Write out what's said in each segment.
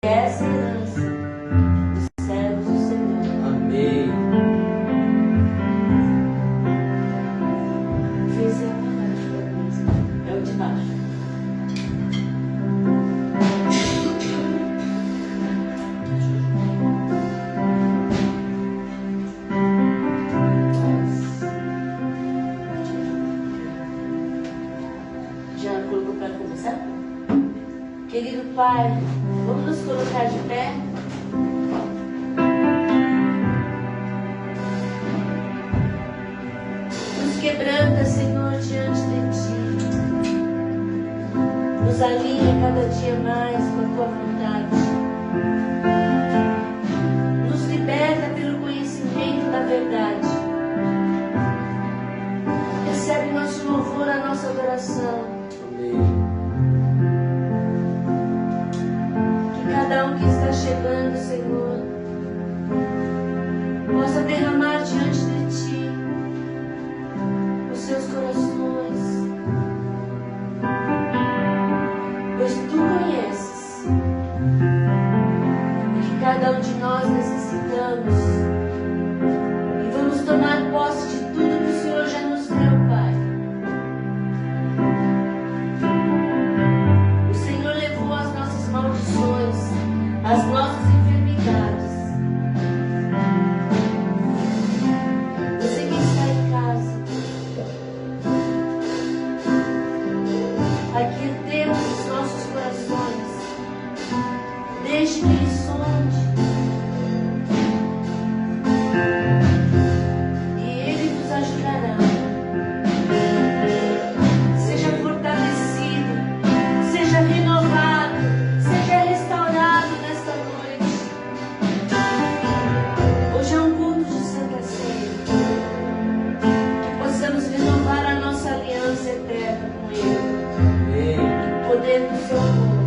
essa herança dos servos do Senhor. Amém. Fez a parte da mesa. É o de baixo. Já colocou para começar? Querido Pai, vamos nos colocar de pé? Nos quebranta, Senhor, diante de Ti. Nos alinha cada dia mais com a Tua vontade. Nos liberta pelo conhecimento da verdade. Recebe nosso louvor, a nossa adoração. Amém. Cada um que está chegando, Senhor, possa derramar diante de Ti os seus corações, pois Tu conheces o que cada um de nós necessitamos e vamos tomar posse de tudo que o Senhor já nos deu, Pai. O Senhor levou as nossas maldições, as nossas enfermidades. Você que está em casa, aquietemos os nossos corações. Deixe que Ele sonde. E Ele nos ajudará. Seja fortalecido, seja renovado, seja restaurado nesta noite. Hoje é um culto de Santa Ceia. Que possamos renovar a nossa aliança eterna com Ele. Amém. O poder do seu amor.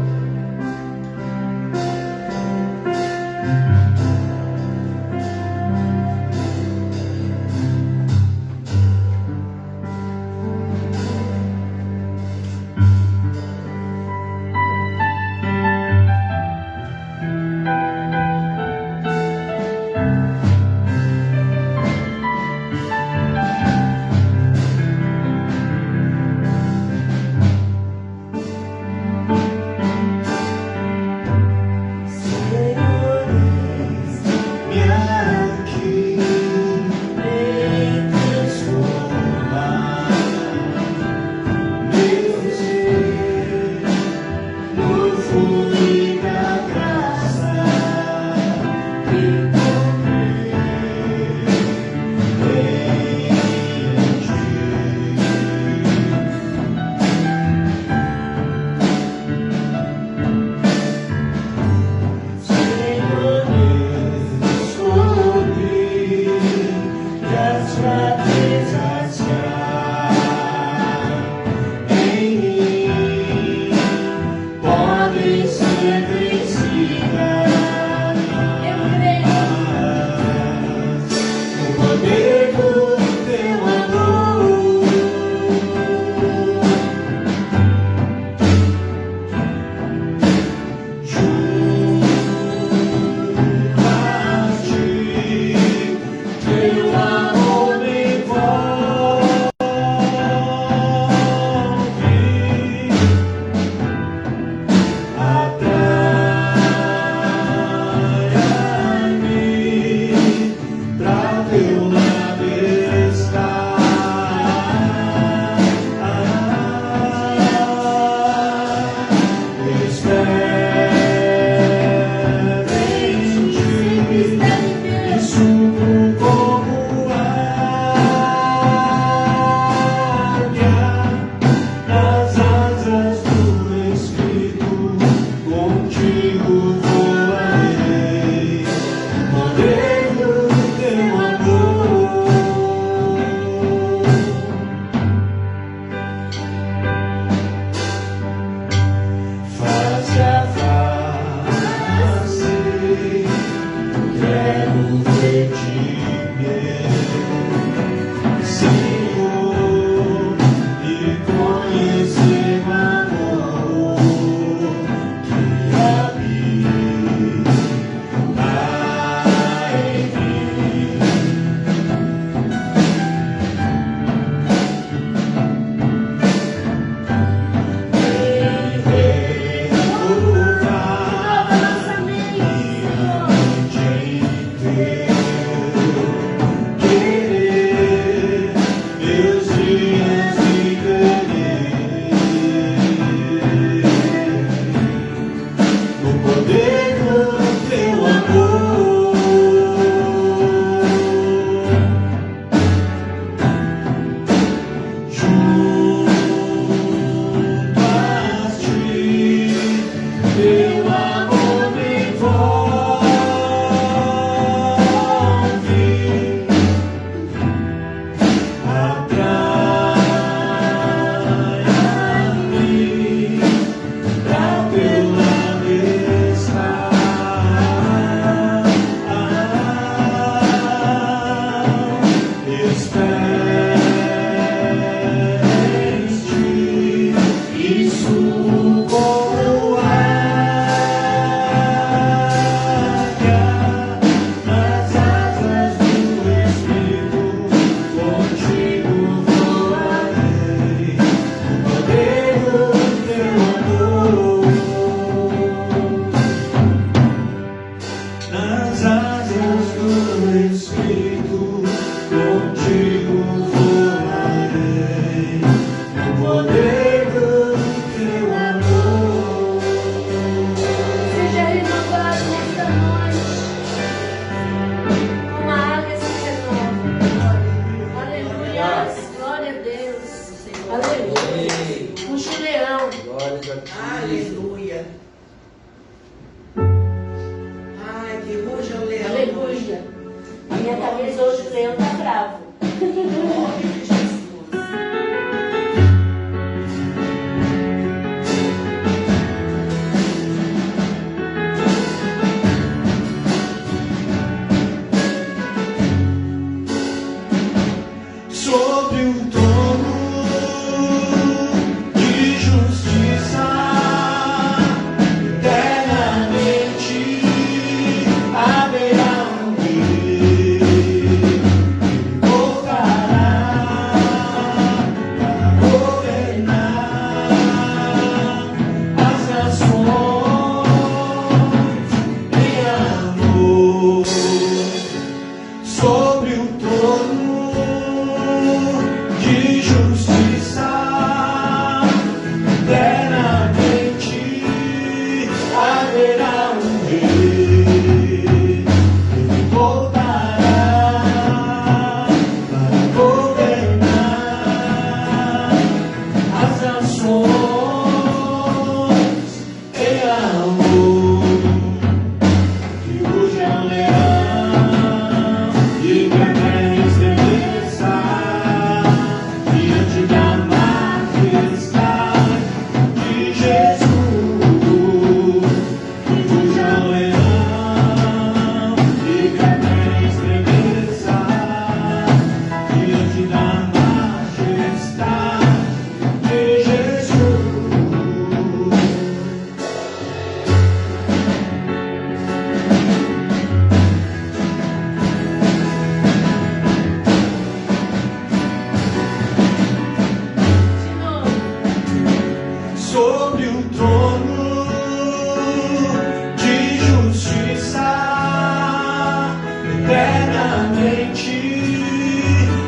Conhecer o amor que habita que ruja o leão. Aleluia. A minha cabeça hoje o leão está bravo. Em nome de Jesus. Sobre o trono de justiça, eternamente haverá um rei. Ele voltará para governar as nações em amor. Sobre o trono de justiça, eternamente haverá um rei. Ele voltará para governar as nações em amor. Que ruja o leão e que a terra estremeça diante da majestade de Jesus. Que ruja o leão e que a terra estremeça diante da majestade de Jesus. De novo. Sobre o trono de justiça, eternamente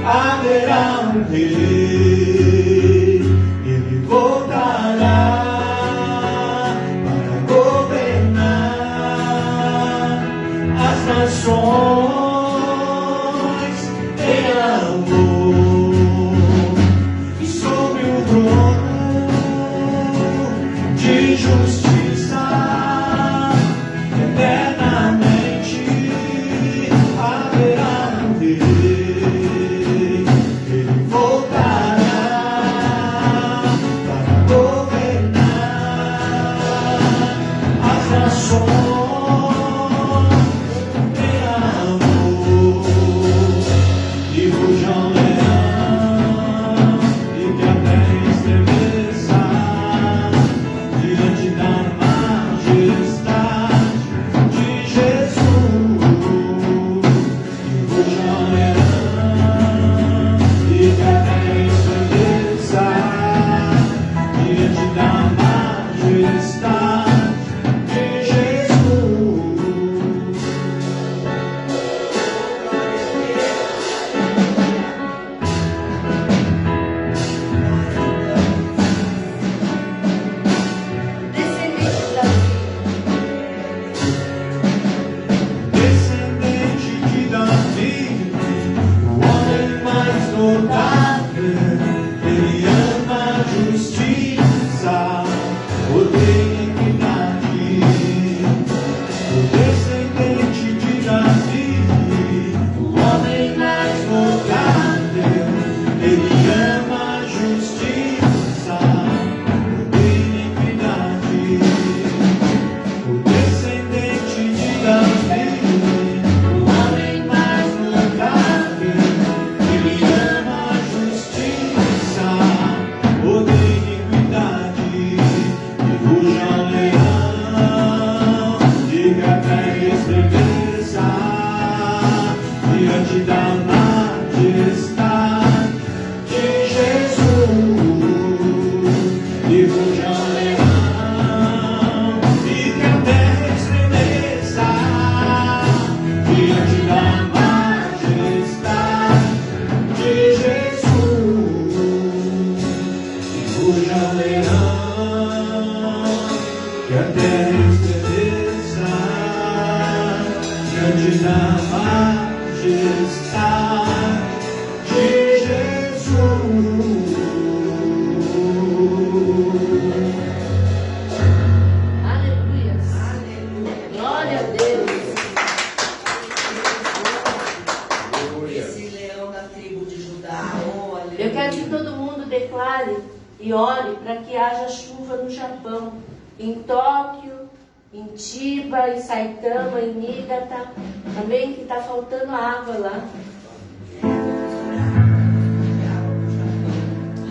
haverá um rei. Ele voltará para governar as nações em amor. E sobre o trono de justiça, eternamente haverá um rei. Ele voltará para governar as nações em amor. E ruja o leão e que a terra estremeça diante da majestade de Jesus. E ruja o leão e que a terra estremeça diante da majestade de Jesus. Descendente de Davi. Descendente de Davi, o homem mais notável, ele ama a justiça, odeia a iniquidade. O descendente de Davi, o homem mais notável, ele ama a justiça, odeia a iniquidade. O descendente de Davi, o homem mais notável, ele ama a justiça, odeia a iniquidade. E ruja o leão, diga a terra estremeça diante da majestade de Jesus. E ruja o leão, e que a terra estremeça diante da majestade de Jesus. E ruja o leão, que a terra estremeça diante da majestade de Jesus. Aleluia. Glória a Deus. E ore para que haja chuva no Japão, em Tóquio, em Chiba, em Saitama, em Niigata, também que está faltando água lá.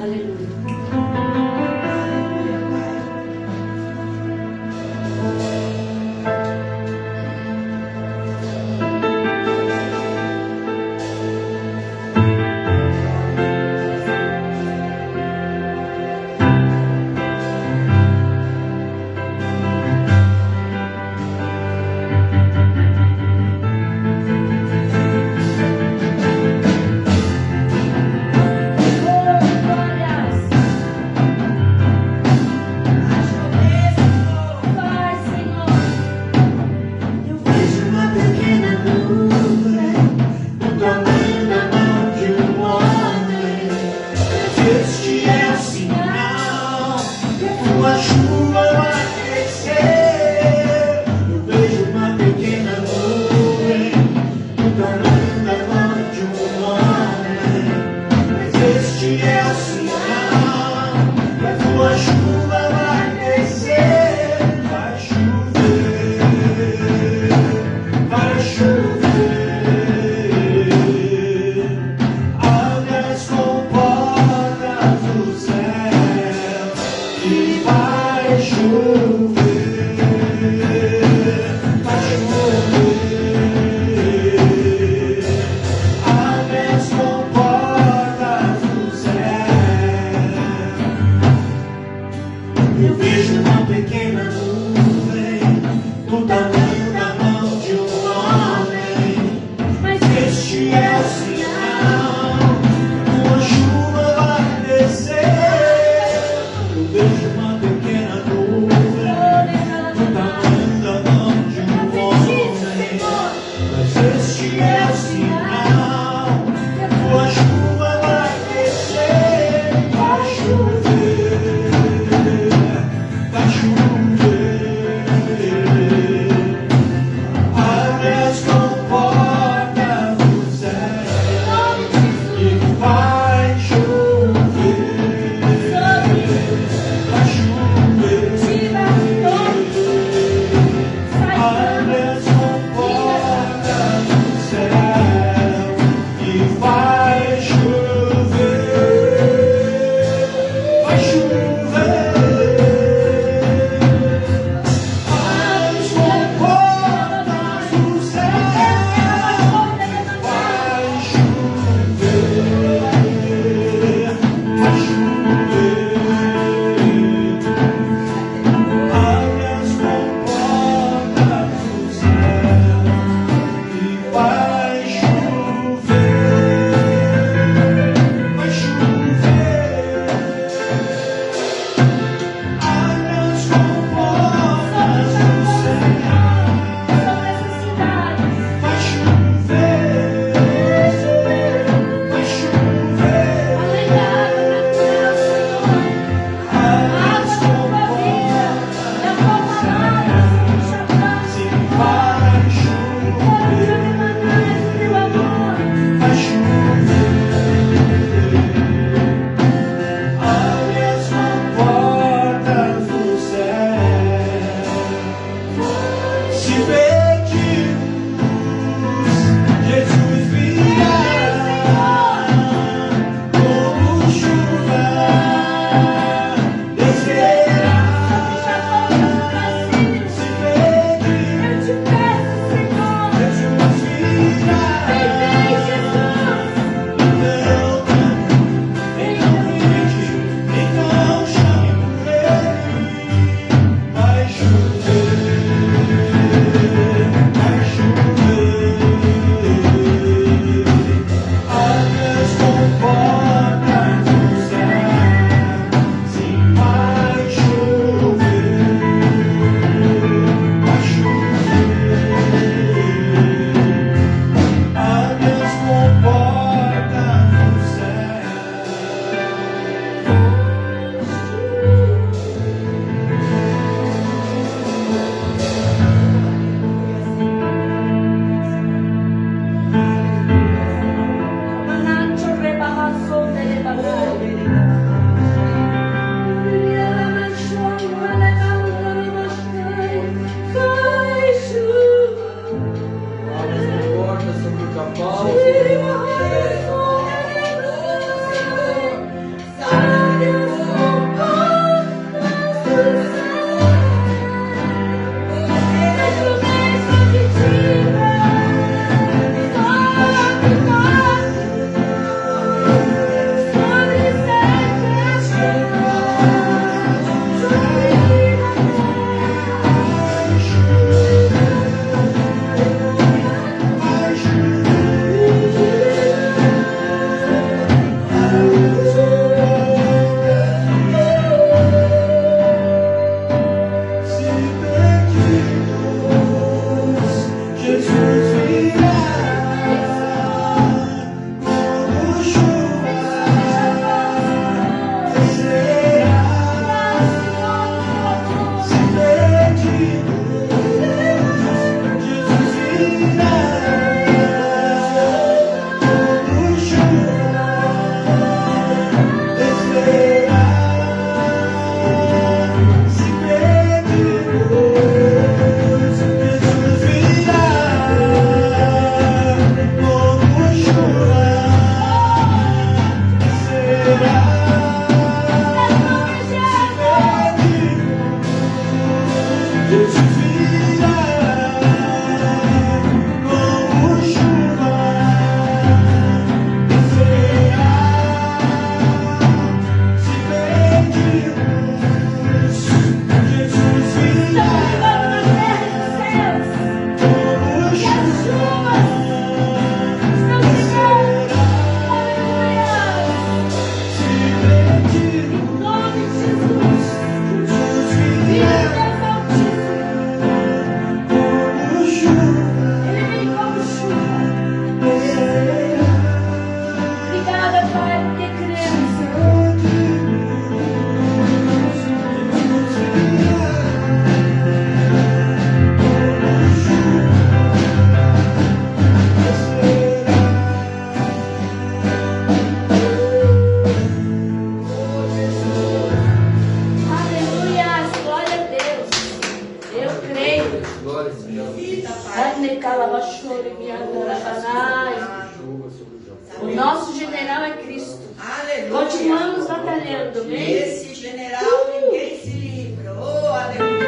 Aleluia. O nosso general é Cristo. Aleluia. Continuamos batalhando, amém? Esse general ninguém se livra. Oh, aleluia.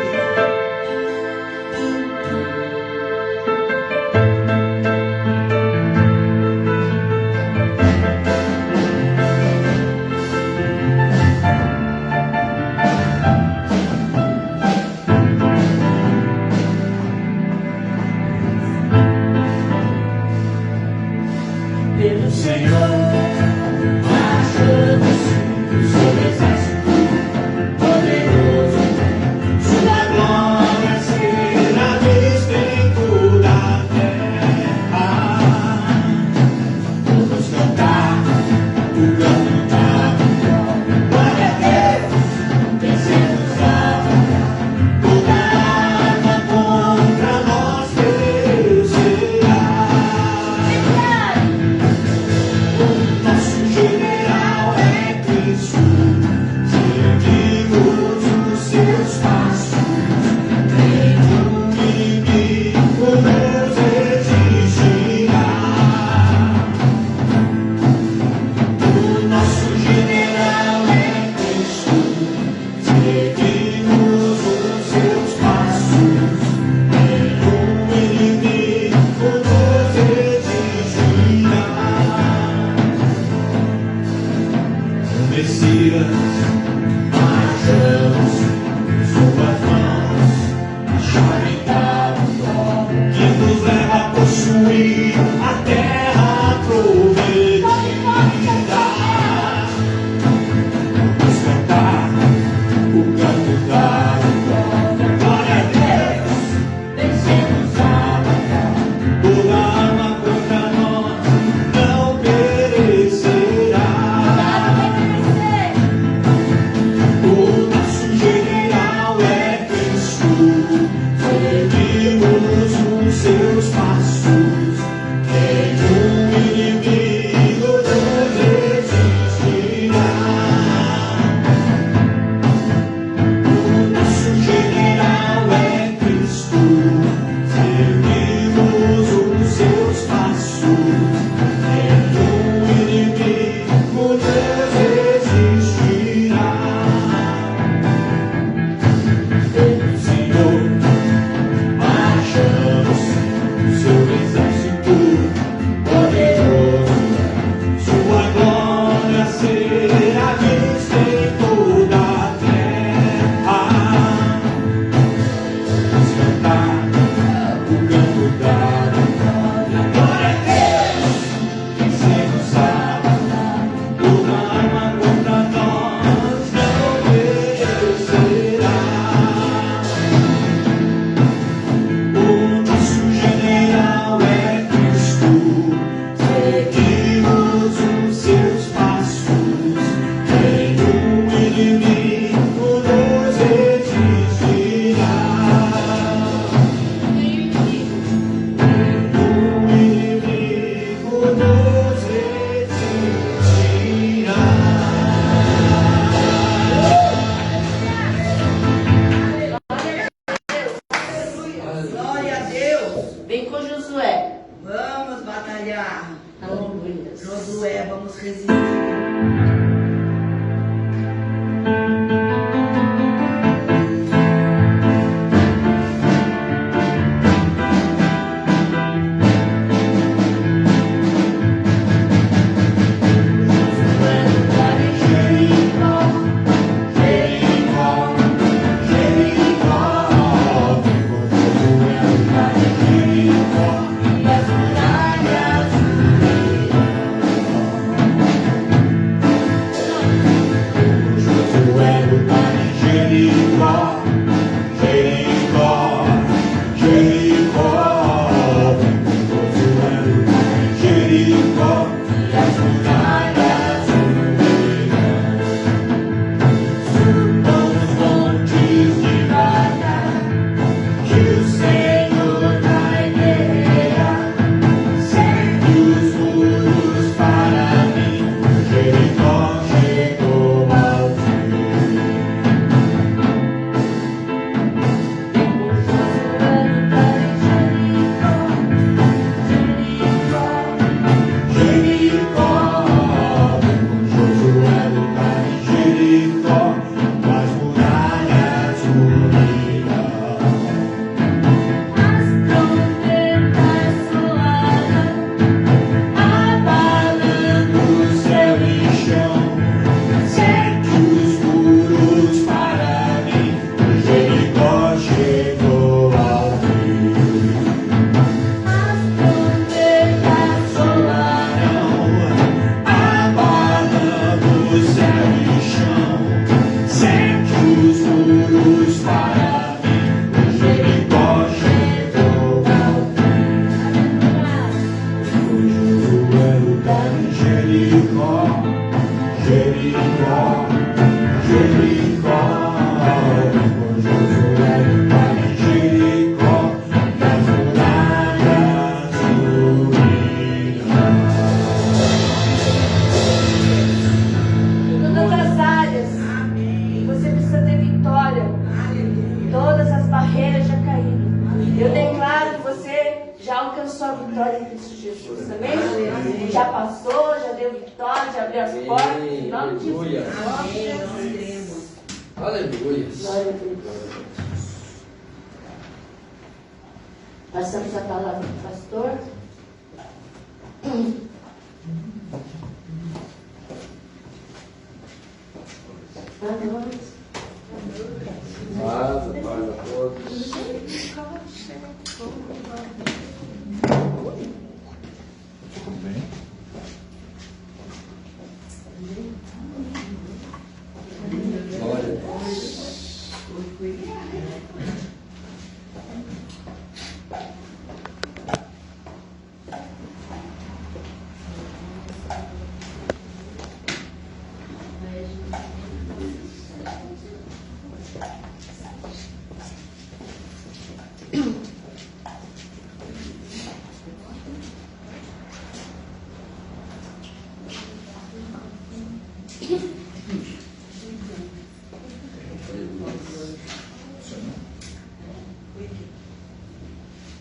Pelo Senhor, marchamos, seu exército poderoso, sua glória será vista em toda a terra. Vamos cantar o canto da vitória. Glória a Deus, vencemos a batalha. Toda arma contra nós perecerá. Nosso general é Cristo, seguimos os seus passos, nenhum inimigo nos resistirá. O nosso general é Cristo, seguimos os seus passos, nenhum inimigo nos resistirá. Messias, marchamos, suas mãos, a chave da vitória, que nos leva a possuir a terra prometida. Vamos cantar o canto da vitória. Glória a Deus, vencemos a batalha. Toda arma contra nós não perecerá. O nosso general é Cristo, seguimos os seus passos, nenhum inimigo nos resistirá. O nosso general é Cristo, seguimos os seus passos, nenhum inimigo nos resistirá. Pelo Senhor, marchamos, seu exército poderoso, sua glória será vista em toda a terra. Vamos cantar o canto da vitória. Glória a Deus, vencemos a batalha. Toda arma contra nós não perecerá. O nosso general é Cristo, seguimos os seus passos, nenhum inimigo nos resistirá. Nenhum inimigo nos resistirá. Glória a Deus. Vem com Josué. Vamos batalhar. Aleluia. Josué, vamos resistir. Jericó, Jericó, Jericó, vivo Josué lutar em Jericó, e as muralhas ruíram. já alcançou a vitória em Cristo Jesus, amém? Já passou, já deu vitória, já abriu as portas, em nome de Jesus. Amém, nós cremos. Aleluia. Glória a Deus. Passamos a palavra para o pastor. Paz a todos. Tudo bem? Glória a Deus.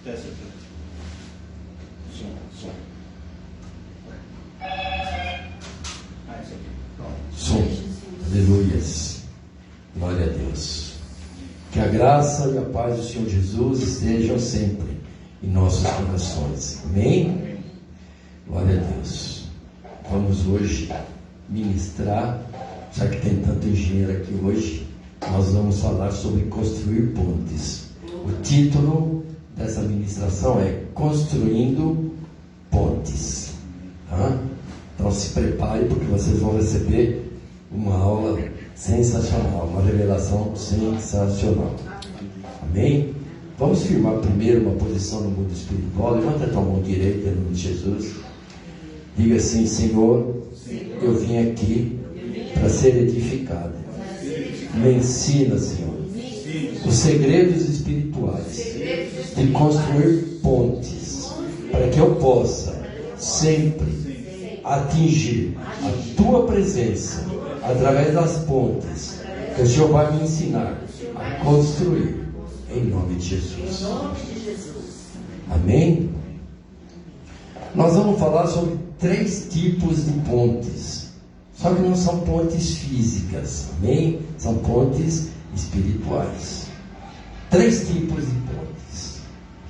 Desce aqui. Som. Esse aqui. Pronto. Som. Aleluias. Glória a Deus. Que a graça e a paz do Senhor Jesus estejam sempre em nossos corações. Amém? Glória a Deus. Vamos hoje ministrar, já que tem tanto engenheiro aqui hoje, nós vamos falar sobre construir pontes. O título dessa ministração é Construindo Pontes. Tá? Então se prepare, porque vocês vão receber uma aula sensacional, uma revelação sensacional. Amém? Vamos firmar primeiro uma posição no mundo espiritual. Levanta a tua mão direita em nome de Jesus. Diga assim: Senhor, eu vim aqui para ser edificado. Me ensina, Senhor, os segredos espirituais de construir pontes, para que eu possa sempre atingir a tua presença através das pontes que o Senhor vai me ensinar a construir, em nome de Jesus. Amém? Nós vamos falar sobre 3 tipos de pontes, só que não são pontes físicas, amém? São pontes espirituais. 3 tipos de pontes.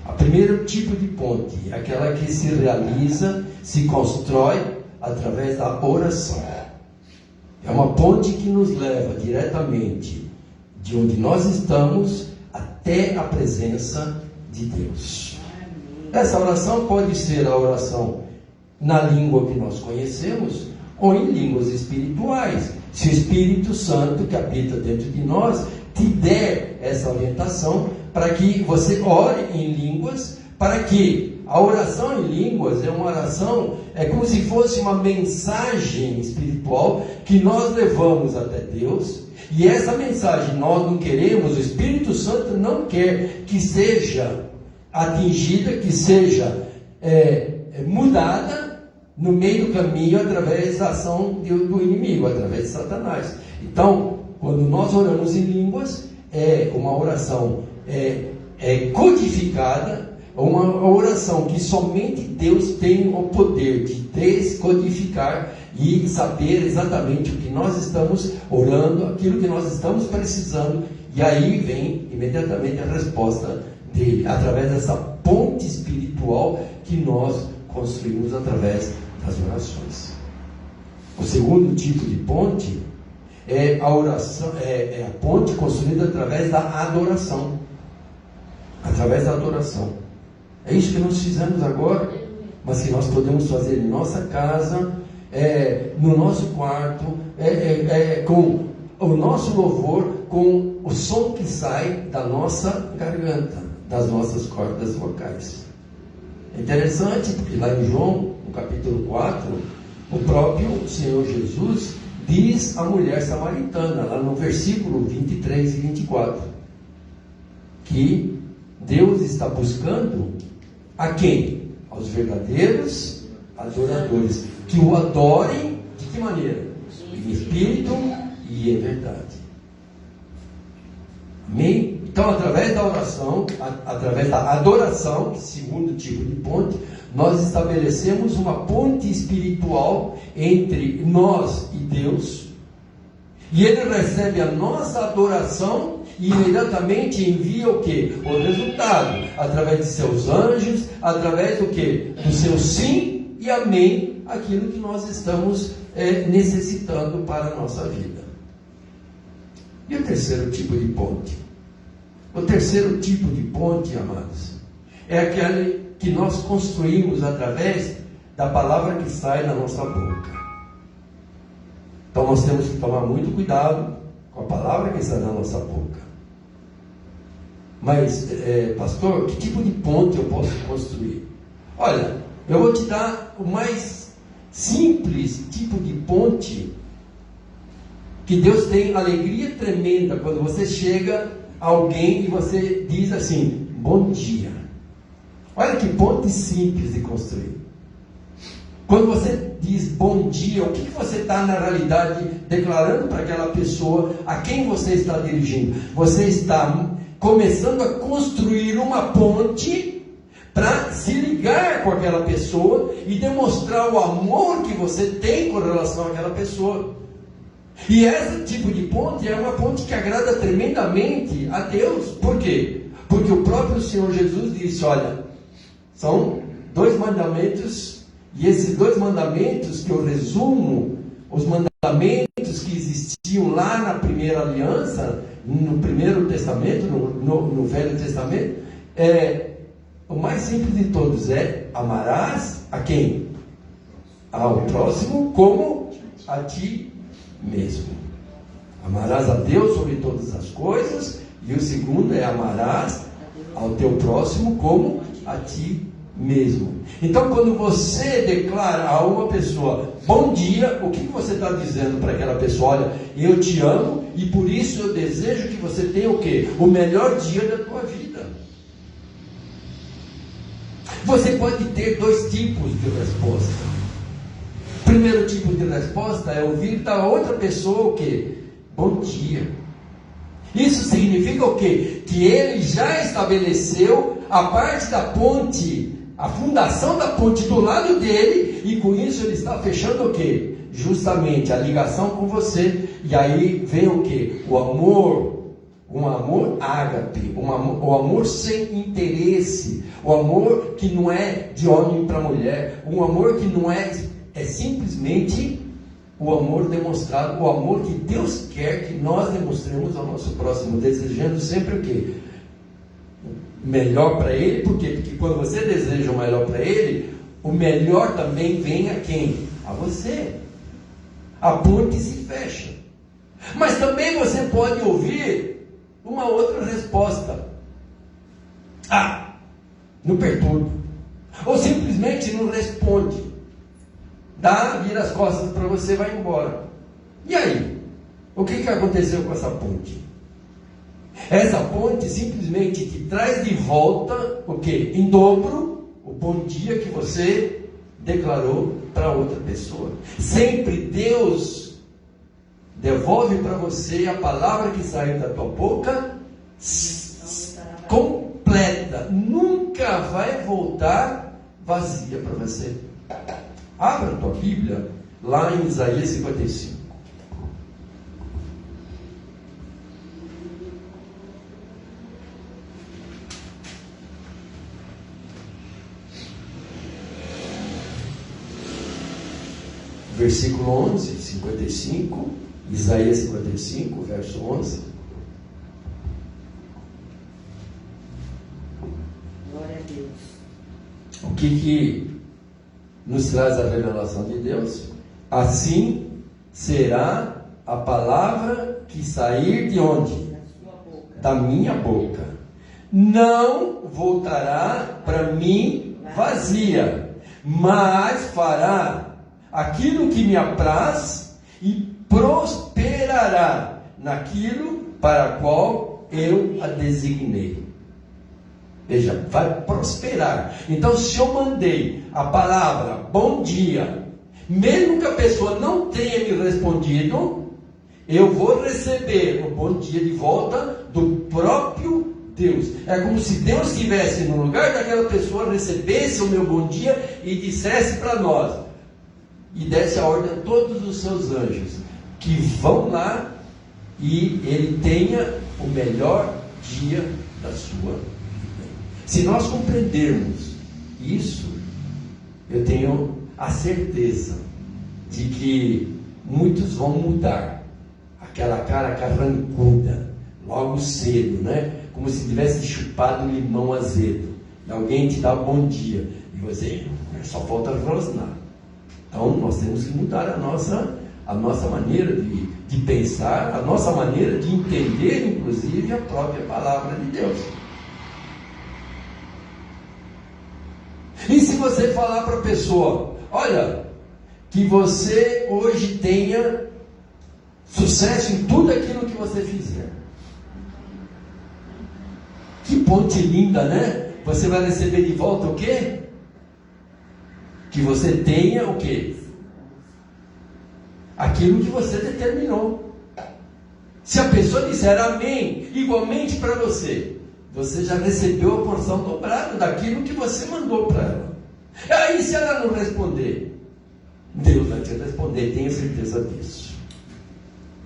O primeiro tipo de ponte é aquela que se realiza, se constrói através da oração. É uma ponte que nos leva diretamente de onde nós estamos até a presença de Deus. Essa oração pode ser a oração na língua que nós conhecemos ou em línguas espirituais. Se o Espírito Santo que habita dentro de nós te der essa orientação para que você ore em línguas, para que a oração em línguas é uma oração, é como se fosse uma mensagem espiritual que nós levamos até Deus, e essa mensagem nós não queremos, o Espírito Santo não quer que seja atingida, que seja mudada no meio do caminho através da ação do inimigo, através de Satanás. Então, quando nós oramos em línguas, é uma oração codificada, uma oração que somente Deus tem o poder de descodificar e saber exatamente o que nós estamos orando, aquilo que nós estamos precisando, e aí vem imediatamente a resposta dele, através dessa ponte espiritual que nós construímos através das orações. O segundo tipo de ponte é a oração, é a ponte construída através da adoração. Através da adoração. É isso que nós fizemos agora, mas que nós podemos fazer em nossa casa, no nosso quarto, com o nosso louvor, com o som que sai da nossa garganta, das nossas cordas vocais. É interessante, porque lá em João, no capítulo 4, o próprio Senhor Jesus diz à mulher samaritana, lá no versículo 23 e 24, que Deus está buscando a quem? Aos verdadeiros adoradores, que o adorem de que maneira? Em espírito e em verdade. Amém? Então, através da oração, através da adoração, segundo tipo de ponte, nós estabelecemos uma ponte espiritual entre nós e Deus, e Ele recebe a nossa adoração e imediatamente envia o quê? O resultado, através de seus anjos, através do quê? Do seu sim e amém, aquilo que nós estamos necessitando para a nossa vida. E o terceiro tipo de ponte? O terceiro tipo de ponte, amados, é aquele que nós construímos através da palavra que sai da nossa boca. Então nós temos que tomar muito cuidado com a palavra que sai da nossa boca. Mas, pastor, que tipo de ponte eu posso construir? Olha, eu vou te dar o mais simples tipo de ponte, que Deus tem alegria tremenda quando você chega a alguém e você diz assim, bom dia. Olha que ponte simples de construir. Quando você diz bom dia, o que você está na realidade declarando para aquela pessoa a quem você está dirigindo? Você está começando a construir uma ponte para se ligar com aquela pessoa e demonstrar o amor que você tem com relação àquela pessoa. E esse tipo de ponte é uma ponte que agrada tremendamente a Deus. Por quê? Porque o próprio Senhor Jesus disse, olha, são 2 mandamentos, e esses 2 mandamentos que eu resumo, os mandamentos que existiam lá na primeira aliança, no primeiro testamento, no Velho Testamento, o mais simples de todos é, amarás a quem? Ao próximo como a ti mesmo. Amarás a Deus sobre todas as coisas, e o segundo é amarás ao teu próximo como a ti mesmo. Então, quando você declara a uma pessoa bom dia, o que você está dizendo para aquela pessoa? Olha, eu te amo e por isso eu desejo que você tenha o quê? O melhor dia da tua vida. Você pode ter 2 tipos de resposta. O primeiro tipo de resposta é ouvir da outra pessoa o quê? Bom dia. Isso significa o quê? Que ele já estabeleceu a parte da ponte, a fundação da ponte do lado dele, e com isso ele está fechando o quê? Justamente a ligação com você. E aí vem o quê? O amor, um amor ágape, o amor sem interesse, o amor que não é de homem para mulher, um amor que não é simplesmente o amor demonstrado, o amor que Deus quer que nós demonstremos ao nosso próximo, desejando sempre o quê? Melhor para ele. Por quê? Porque quando você deseja o melhor para ele, o melhor também vem a quem? A você. A ponte se fecha. Mas também você pode ouvir uma outra resposta. Não perturba. Ou simplesmente não responde. Vira as costas para você e vai embora. E aí? O que aconteceu com essa ponte? Essa ponte simplesmente te traz de volta o quê? Em dobro, o bom dia que você declarou para outra pessoa. Sempre Deus devolve para você a palavra que saiu da tua boca completa. Nunca vai voltar vazia para você. Abra a tua Bíblia lá em Isaías 55. Versículo 11, 55, Isaías 55, verso 11. Glória a Deus. O que nos traz a revelação de Deus? Assim será a palavra que sair de onde? Da sua boca. Da minha boca. Não voltará para mim vazia, mas fará aquilo que me apraz e prosperará naquilo para qual eu a designei. Veja, vai prosperar. Então, se eu mandei a palavra bom dia, mesmo que a pessoa não tenha me respondido, eu vou receber o bom dia de volta do próprio Deus. É como se Deus estivesse no lugar daquela pessoa, recebesse o meu bom dia e dissesse para nós, e desse a ordem a todos os seus anjos, que vão lá e ele tenha o melhor dia da sua vida. Se nós compreendermos isso, eu tenho a certeza de que muitos vão mudar aquela cara carrancuda logo cedo, né? Como se tivesse chupado limão azedo. E alguém te dá bom dia e você só falta rosnar. Então nós temos que mudar a nossa maneira de pensar, a nossa maneira de entender, inclusive, a própria palavra de Deus. E se você falar para a pessoa, olha, que você hoje tenha sucesso em tudo aquilo que você fizer. Que ponte linda, né? Você vai receber de volta o quê? Que você tenha o quê? Aquilo que você determinou. Se a pessoa disser amém, igualmente para você, você já recebeu a porção dobrada daquilo que você mandou para ela. Aí se ela não responder, Deus vai te responder, tenha certeza disso.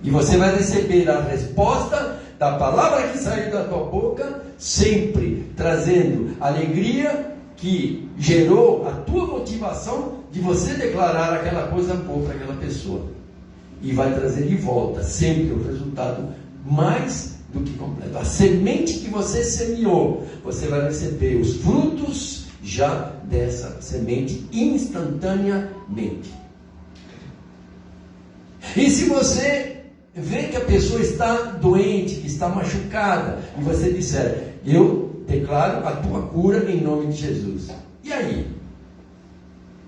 E você vai receber a resposta da palavra que saiu da tua boca, sempre trazendo alegria que gerou a tua motivação de você declarar aquela coisa boa para aquela pessoa. E vai trazer de volta sempre o resultado mais do que completo. A semente que você semeou, você vai receber os frutos já dessa semente instantaneamente. E se você vê que a pessoa está doente, que está machucada, e você disser, eu declaro a tua cura em nome de Jesus. E aí?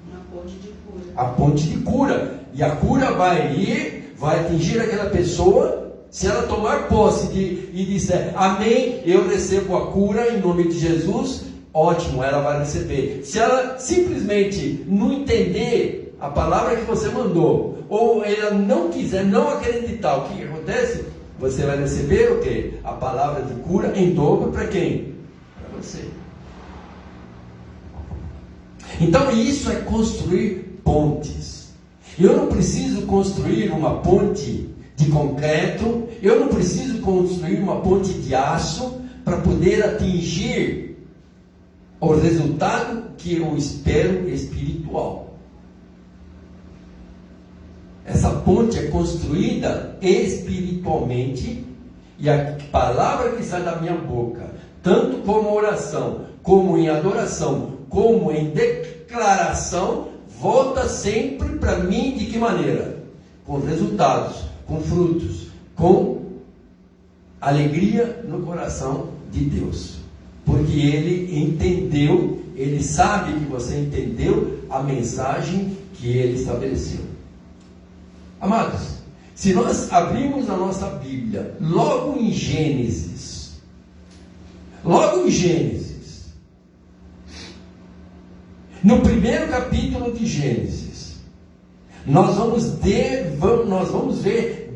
Uma ponte de cura. A ponte de cura. E a cura vai ir, vai atingir aquela pessoa, se ela tomar posse e disser, amém, eu recebo a cura em nome de Jesus, ótimo, ela vai receber. Se ela simplesmente não entender a palavra que você mandou, ou ela não quiser, não acreditar, o que acontece? Você vai receber o quê? A palavra de cura em dobro para quem? Para você. Então isso é construir pontes. Eu não preciso construir uma ponte de concreto, eu não preciso construir uma ponte de aço para poder atingir o resultado que eu espero espiritual. Essa ponte é construída espiritualmente, e a palavra que sai da minha boca, tanto como oração, como em adoração, como em declaração, volta sempre para mim de que maneira? Com resultados, com frutos, com alegria no coração de Deus. Porque Ele entendeu, Ele sabe que você entendeu a mensagem que Ele estabeleceu. Amados, se nós abrirmos a nossa Bíblia, logo em Gênesis, no primeiro capítulo de Gênesis, nós vamos ver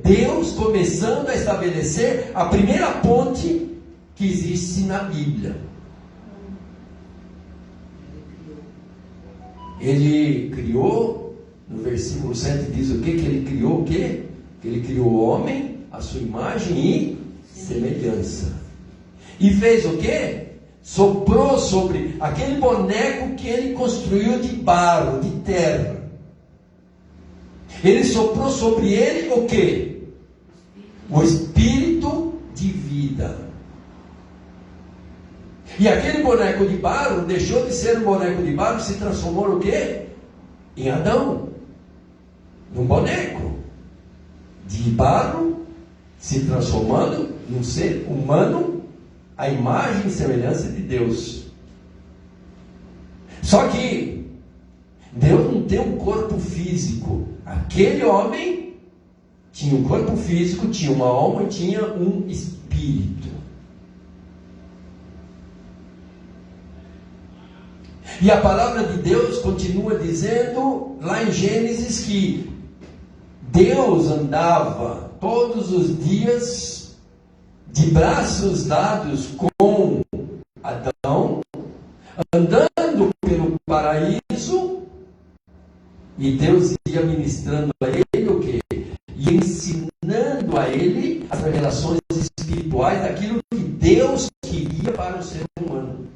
Deus começando a estabelecer a primeira ponte que existe na Bíblia. Ele criou, no versículo 7 diz o quê? Que ele criou o quê? Que ele criou o homem, a sua imagem e semelhança. E fez o quê? Soprou sobre aquele boneco que ele construiu de barro, de terra. Ele soprou sobre ele o quê? O espírito de vida. E aquele boneco de barro deixou de ser um boneco de barro e se transformou no quê? Em Adão. Num boneco de barro, se transformando num ser humano, a imagem e semelhança de Deus. Só que Deus não tem um corpo físico. Aquele homem tinha um corpo físico, tinha uma alma e tinha um espírito. E a palavra de Deus continua dizendo lá em Gênesis que Deus andava todos os dias de braços dados com Adão, andando pelo paraíso, e Deus ia ministrando a ele o quê? E ensinando a ele as revelações espirituais daquilo que Deus queria para o ser humano.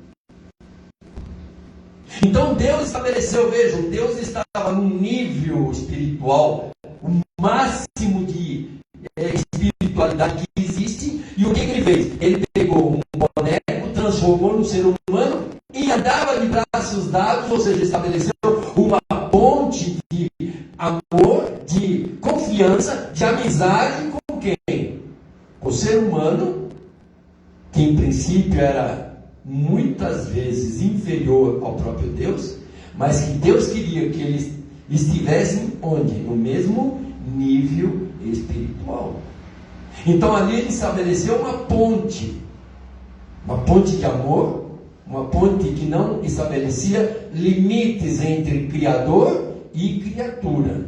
Então Deus estabeleceu, vejam, Deus estava num nível espiritual, o máximo de espiritualidade que existe, e o que ele fez? Ele pegou um boneco, transformou no ser humano e andava de braços dados, ou seja, estabeleceu uma ponte de amor, de confiança, de amizade com quem? Com o ser humano, que em princípio era muitas vezes inferior ao próprio Deus, mas que Deus queria que eles estivessem onde? No mesmo nível espiritual. Então ali ele estabeleceu uma ponte de amor, uma ponte que não estabelecia limites entre Criador e criatura.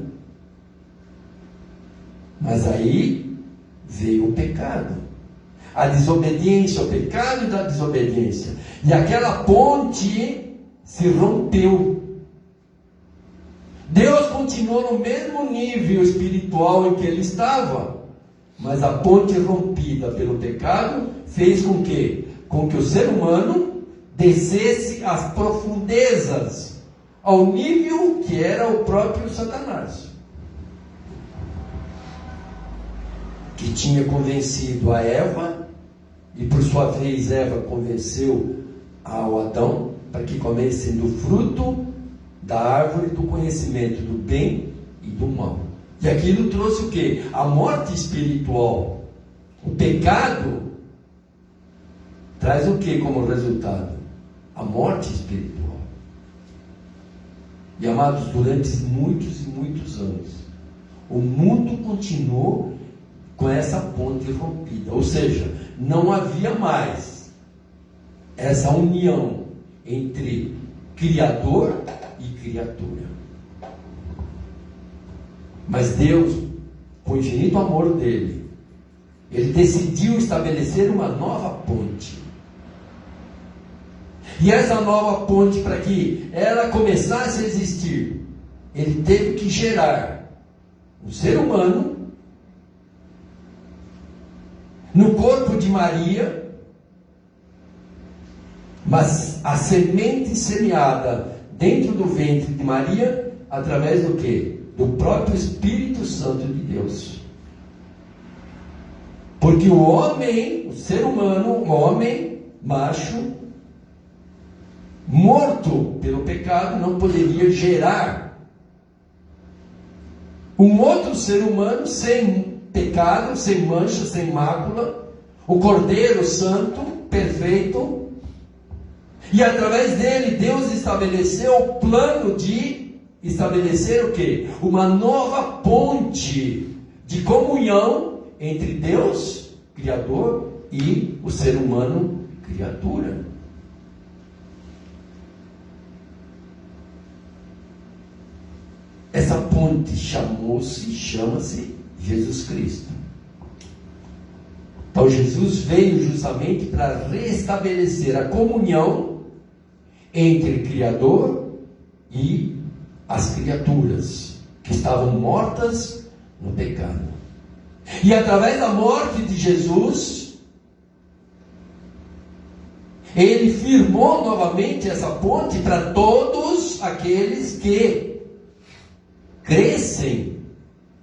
Mas aí veio o pecado, a desobediência, o pecado da desobediência, e aquela ponte se rompeu. Deus continuou no mesmo nível espiritual em que ele estava, mas a ponte rompida pelo pecado fez com que o ser humano descesse às profundezas, ao nível que era o próprio Satanás, que tinha convencido a Eva, e por sua vez Eva convenceu ao Adão para que comessem do fruto da árvore do conhecimento do bem e do mal. E aquilo trouxe o quê? A morte espiritual. O pecado traz o que como resultado? A morte espiritual. E amados, durante muitos e muitos anos, o mundo continuou com essa ponte rompida. Ou seja, não havia mais essa união entre Criador e criatura. Mas Deus, com o infinito amor dele, ele decidiu estabelecer uma nova ponte. E essa nova ponte, para que ela começasse a existir, ele teve que gerar um ser humano no corpo de Maria, mas a semente semeada dentro do ventre de Maria, através do quê? Do próprio Espírito Santo de Deus. Porque o homem, o ser humano, o homem macho, morto pelo pecado, não poderia gerar um outro ser humano sem pecado, sem mancha, sem mácula, o Cordeiro Santo, perfeito. E através dele, Deus estabeleceu o plano de estabelecer o quê? Uma nova ponte de comunhão entre Deus, Criador, e o ser humano, criatura. Essa ponte chama-se Jesus Cristo. Então Jesus veio justamente para restabelecer a comunhão entre Criador e as criaturas que estavam mortas no pecado. E através da morte de Jesus, ele firmou novamente essa ponte para todos aqueles que crescem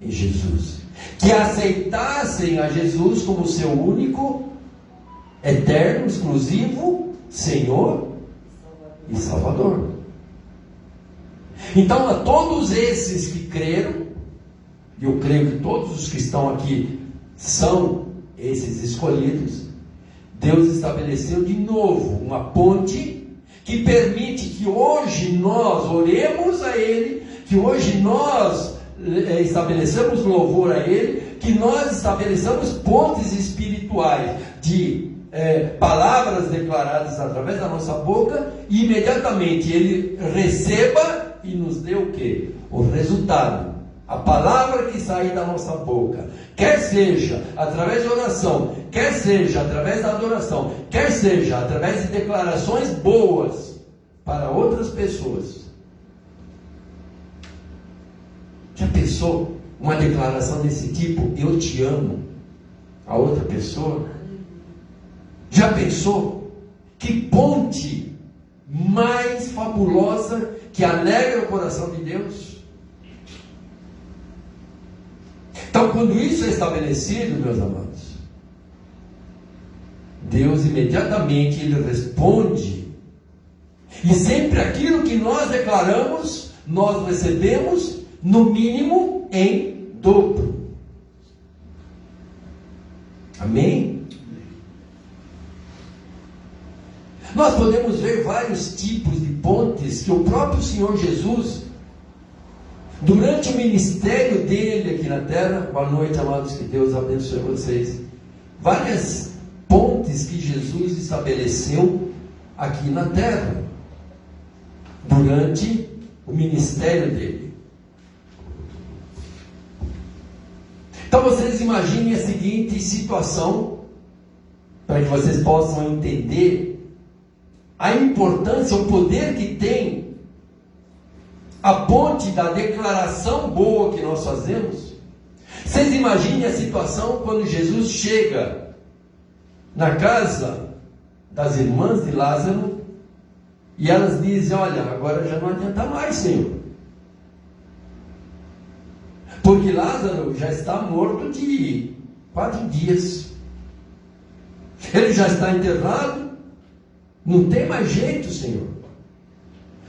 em Jesus, que aceitassem a Jesus como seu único, eterno, exclusivo Senhor e Salvador. Então, a todos esses que creram, e eu creio que todos os que estão aqui são esses escolhidos, Deus estabeleceu de novo uma ponte que permite que hoje nós oremos a Ele, que hoje nós estabelecemos louvor a Ele, que nós estabeleçamos pontes espirituais de palavras declaradas através da nossa boca, e imediatamente Ele receba e nos dê o quê? O resultado, a palavra que sair da nossa boca, quer seja através de oração, quer seja através da adoração, quer seja através de declarações boas para outras pessoas. Já pensou uma declaração desse tipo, eu te amo, a outra pessoa? Já pensou? Que ponte mais fabulosa que alegra o coração de Deus? Então, quando isso é estabelecido, meus amados, Deus imediatamente Ele responde, e sempre aquilo que nós declaramos, nós recebemos, no mínimo, em dobro. Amém? Nós podemos ver vários tipos de pontes que o próprio Senhor Jesus, durante o ministério dele aqui na terra, boa noite, amados, que Deus abençoe vocês, várias pontes que Jesus estabeleceu aqui na terra, durante o ministério dele. Então vocês imaginem a seguinte situação, para que vocês possam entender a importância, o poder que tem a ponte da declaração boa que nós fazemos. Vocês imaginem a situação quando Jesus chega na casa das irmãs de Lázaro e elas dizem, olha, agora já não adianta mais, Senhor, porque Lázaro já está morto de 4 dias, ele já está enterrado, não tem mais jeito, Senhor.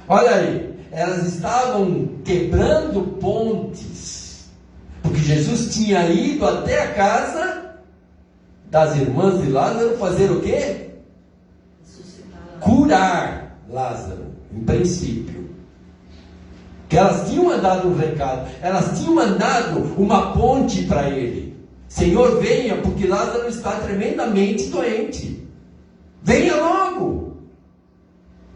Olha aí, elas estavam quebrando pontes, porque Jesus tinha ido até a casa das irmãs de Lázaro fazer o quê? Curar Lázaro, em princípio. Que elas tinham mandado um recado, elas tinham mandado uma ponte para ele. Senhor, venha, porque Lázaro está tremendamente doente. Venha logo.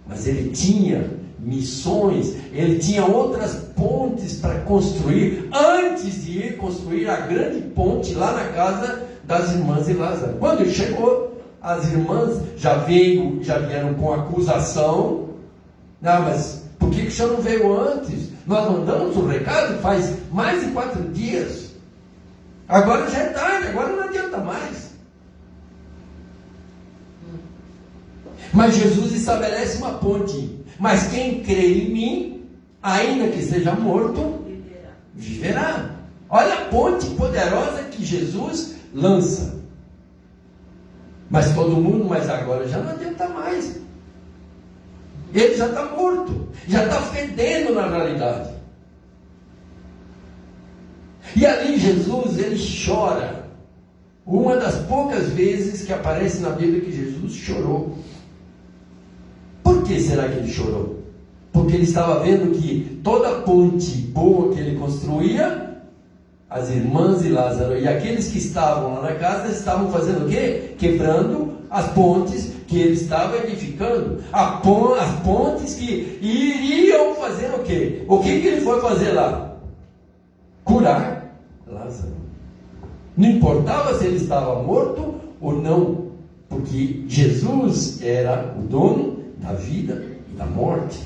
Mas ele tinha missões, ele tinha outras pontes para construir, antes de ir construir a grande ponte lá na casa das irmãs de Lázaro. Quando ele chegou, as irmãs já vieram com acusação. Não, mas por que o senhor não veio antes? Nós mandamos o recado faz mais de 4 dias. Agora já é tarde, agora não adianta mais. Mas Jesus estabelece uma ponte. Mas quem crê em mim, ainda que seja morto, viverá. Olha a ponte poderosa que Jesus lança. Mas todo mundo, mas agora já não adianta mais. Ele já está morto, já está fedendo na realidade. E ali Jesus, ele chora. Uma das poucas vezes que aparece na Bíblia que Jesus chorou. Por que será que ele chorou? Porque ele estava vendo que toda a ponte boa que ele construía, as irmãs de Lázaro e aqueles que estavam lá na casa estavam fazendo o quê? Quebrando as pontes que ele estava edificando. As pontes que iriam fazer o quê? O que ele foi fazer lá? Curar Lázaro. Não importava se ele estava morto ou não, porque Jesus era o dono da vida e da morte.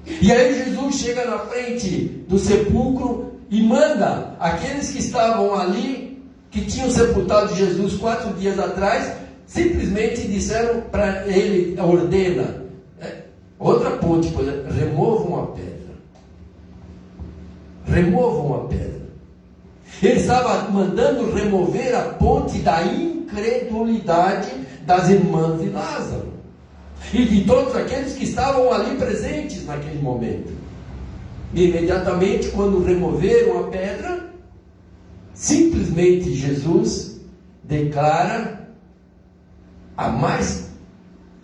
E aí Jesus chega na frente do sepulcro e manda aqueles que estavam ali, que tinham sepultado Jesus 4 dias atrás, simplesmente disseram para ele, ordena, outra ponte, removam a pedra. Removam a pedra. Ele estava mandando remover a ponte da incredulidade das irmãs de Lázaro e de todos aqueles que estavam ali presentes naquele momento. E imediatamente, quando removeram a pedra, simplesmente Jesus declara a mais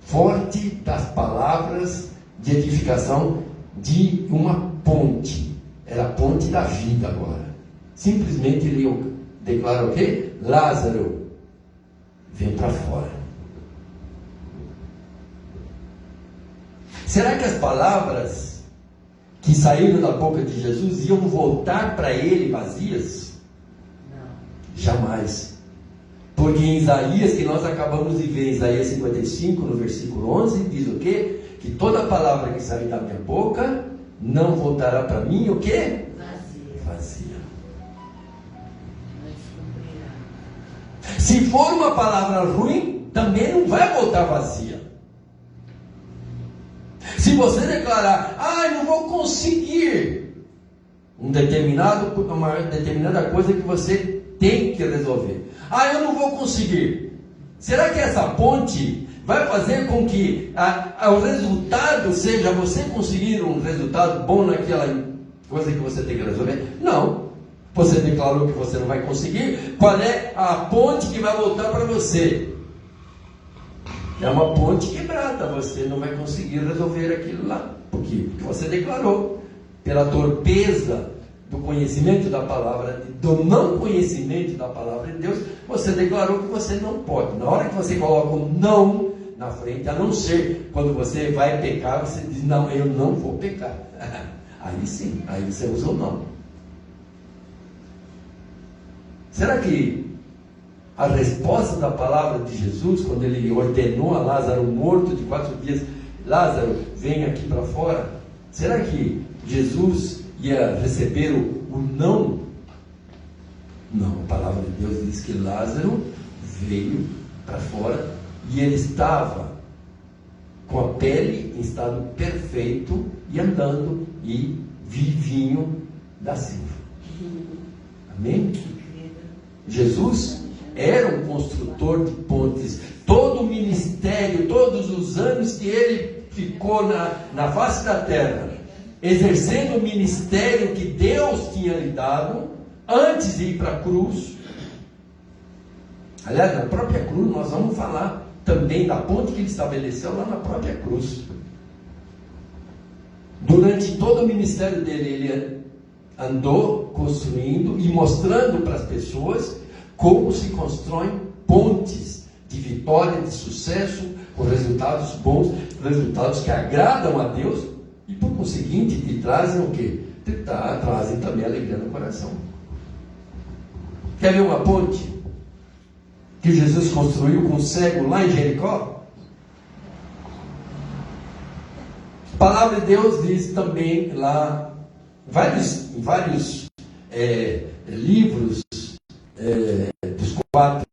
forte das palavras de edificação de uma ponte. Era a ponte da vida agora. Simplesmente ele declara o quê? Lázaro, vem para fora. Será que as palavras que saíram da boca de Jesus iam voltar para ele vazias? Não. Jamais. Porque em Isaías, que nós acabamos de ver, Isaías 55, no versículo 11, diz o quê? Que toda palavra que sair da minha boca não voltará para mim, o quê? Vazia. Se for uma palavra ruim, também não vai voltar vazia. Se você declarar, não vou conseguir uma determinada coisa que você tem que resolver. Eu não vou conseguir. Será que essa ponte vai fazer com que o resultado seja você conseguir um resultado bom naquela coisa que você tem que resolver? Não. Você declarou que você não vai conseguir. Qual é a ponte que vai voltar para você? É uma ponte quebrada. Você não vai conseguir resolver aquilo lá. Por quê? Porque você declarou. Pela torpeza do conhecimento da palavra, do não conhecimento da palavra de Deus, você declarou que você não pode. Na hora que você coloca um não na frente, a não ser quando você vai pecar, você diz, não, eu não vou pecar. Aí sim, aí você usa o não. Será que a resposta da palavra de Jesus, quando ele ordenou a Lázaro morto de 4 dias, Lázaro, vem aqui para fora, será que Jesus ia receber o não? Não, a palavra de Deus diz que Lázaro veio para fora e ele estava com a pele em estado perfeito e andando e vivinho da silva. Amém? Jesus era um construtor de pontes. Todo o ministério, todos os anos que ele ficou na face da terra, exercendo o ministério que Deus tinha lhe dado, antes de ir para a cruz. Aliás, na própria cruz, nós vamos falar também da ponte que ele estabeleceu lá na própria cruz. Durante todo o ministério dele, ele andou construindo e mostrando para as pessoas como se constroem pontes de vitória, de sucesso, com resultados bons, resultados que agradam a Deus e, por conseguinte, te trazem o quê? Trazem também alegria no coração. Quer ver uma ponte que Jesus construiu com um cego lá em Jericó? A palavra de Deus diz também lá, em vários livros dos quatro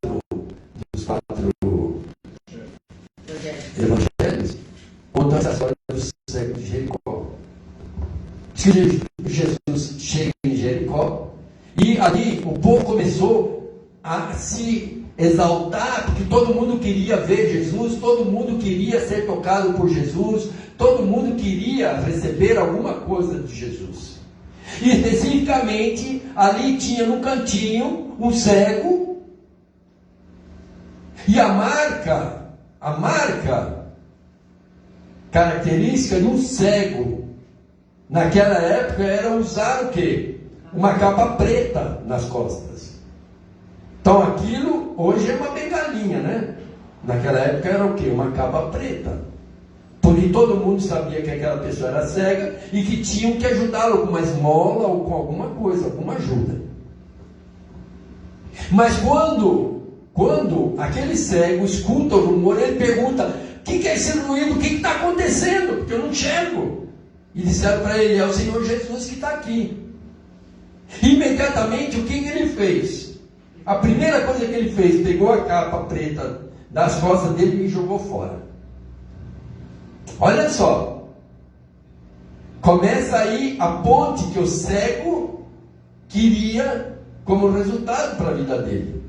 evangelhos, conta essa história do cego de Jericó. Diz que Jesus chega em Jericó e ali o povo começou a se exaltar, porque todo mundo queria ver Jesus, todo mundo queria ser tocado por Jesus, todo mundo queria receber alguma coisa de Jesus. E especificamente ali tinha no cantinho um cego, e a marca característica de um cego naquela época era usar o quê? Uma capa preta nas costas. Então aquilo hoje é uma bengalinha, né? Naquela época era o quê? Uma capa preta. Porque todo mundo sabia que aquela pessoa era cega e que tinham que ajudá-lo com uma esmola ou com alguma coisa, alguma ajuda. Mas quando aquele cego escuta o rumor, ele pergunta: o que é esse ruído? O que está acontecendo? Porque eu não enxergo. E disseram para ele: é o Senhor Jesus que está aqui. Imediatamente, o que ele fez? A primeira coisa que ele fez, pegou a capa preta das costas dele e jogou fora. Olha só, começa aí a ponte que o cego queria como resultado para a vida dele.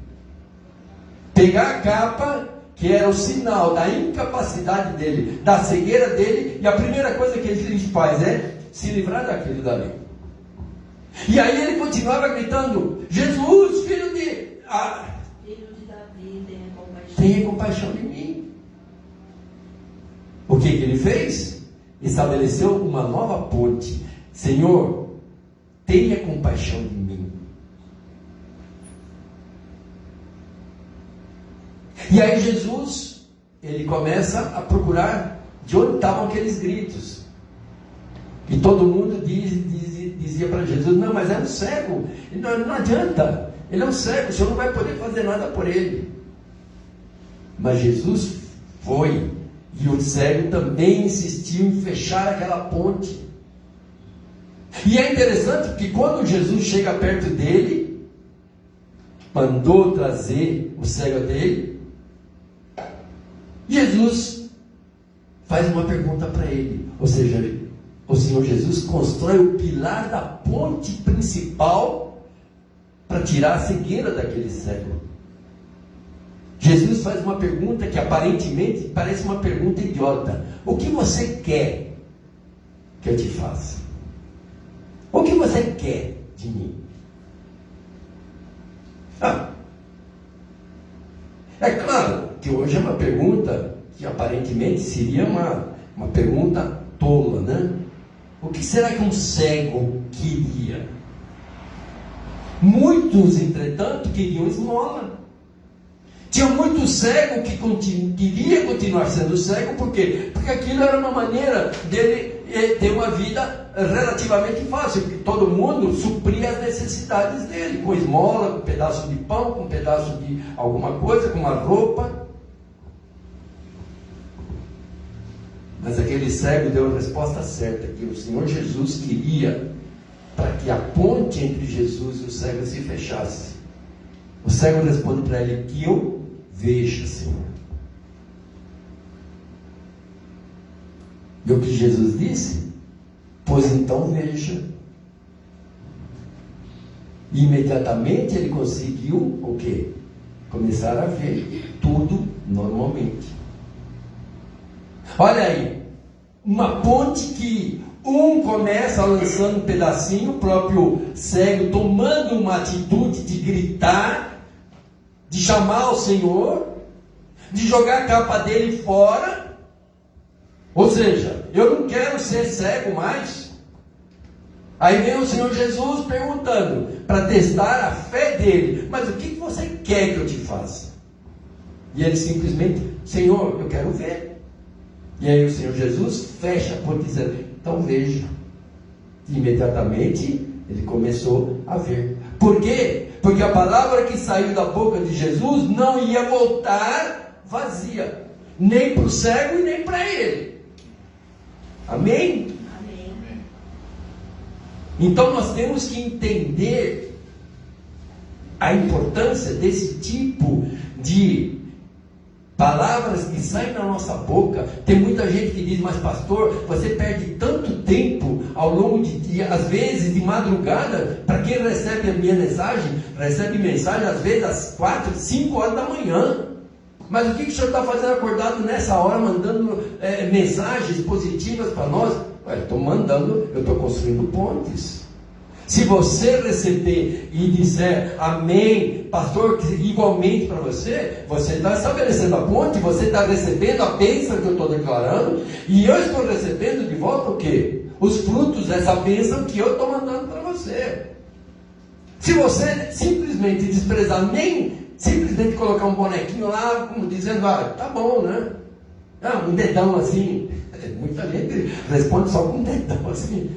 Pegar a capa, que era o sinal da incapacidade dele, da cegueira dele, e a primeira coisa que ele faz é se livrar daquilo dali. E aí ele continuava gritando: Jesus, filho de Davi, tenha compaixão de mim. O que ele fez? Estabeleceu uma nova ponte. Senhor, tenha compaixão de mim. E aí Jesus, ele começa a procurar de onde estavam aqueles gritos. E todo mundo dizia para Jesus: não, mas é um cego, não adianta, ele é um cego, o senhor não vai poder fazer nada por ele. Mas Jesus foi, e o cego também insistiu em fechar aquela ponte. E é interessante porque quando Jesus chega perto dele, mandou trazer o cego até ele, Jesus faz uma pergunta para ele. Ou seja, o Senhor Jesus constrói o pilar da ponte principal para tirar a cegueira daquele cego. Jesus faz uma pergunta que aparentemente parece uma pergunta idiota: o que você quer que eu te faça? O que você quer de mim? É claro que hoje é uma pergunta que aparentemente seria uma pergunta tola, né? O que será que um cego queria? Muitos, entretanto, queriam esmola. Tinha muito cego que queria continuar sendo cego, por quê? Porque aquilo era uma maneira dele ter uma vida relativamente fácil, porque todo mundo supria as necessidades dele, com esmola, com um pedaço de pão, com um pedaço de alguma coisa, com uma roupa. Mas aquele cego deu a resposta certa, que o Senhor Jesus queria para que a ponte entre Jesus e o cego se fechasse. O cego responde para ele: que eu veja, Senhor. E o que Jesus disse? Pois então veja. E imediatamente ele conseguiu o quê? Começar a ver tudo normalmente. Olha aí, uma ponte que um começa lançando um pedacinho, o próprio cego tomando uma atitude de gritar, de chamar o Senhor, de jogar a capa dele fora. Ou seja, eu não quero ser cego mais. Aí vem o Senhor Jesus perguntando, para testar a fé dele: mas o que você quer que eu te faça? E ele simplesmente: Senhor, eu quero ver. E aí o Senhor Jesus fecha a ponte dizendo: então veja. E imediatamente ele começou a ver. Por quê? Porque a palavra que saiu da boca de Jesus não ia voltar vazia, nem para o cego e nem para ele. Amém? Amém. Então nós temos que entender a importância desse tipo de palavras que saem da nossa boca. Tem muita gente que diz: mas pastor, você perde tanto tempo ao longo de dia, às vezes de madrugada. Para quem recebe a minha mensagem, recebe mensagem às vezes às 4, 5 horas da manhã. Mas o que o senhor está fazendo acordado nessa hora, mandando mensagens positivas para nós? Estou mandando, eu estou construindo pontes. Se você receber e disser amém, pastor, igualmente para você, você está estabelecendo a ponte, você está recebendo a bênção que eu estou declarando, e eu estou recebendo de volta o quê? Os frutos dessa bênção que eu estou mandando para você. Se você simplesmente desprezar, nem simplesmente colocar um bonequinho lá, como dizendo: tá bom, né? Um dedão assim. Muita gente responde só com um dedão assim.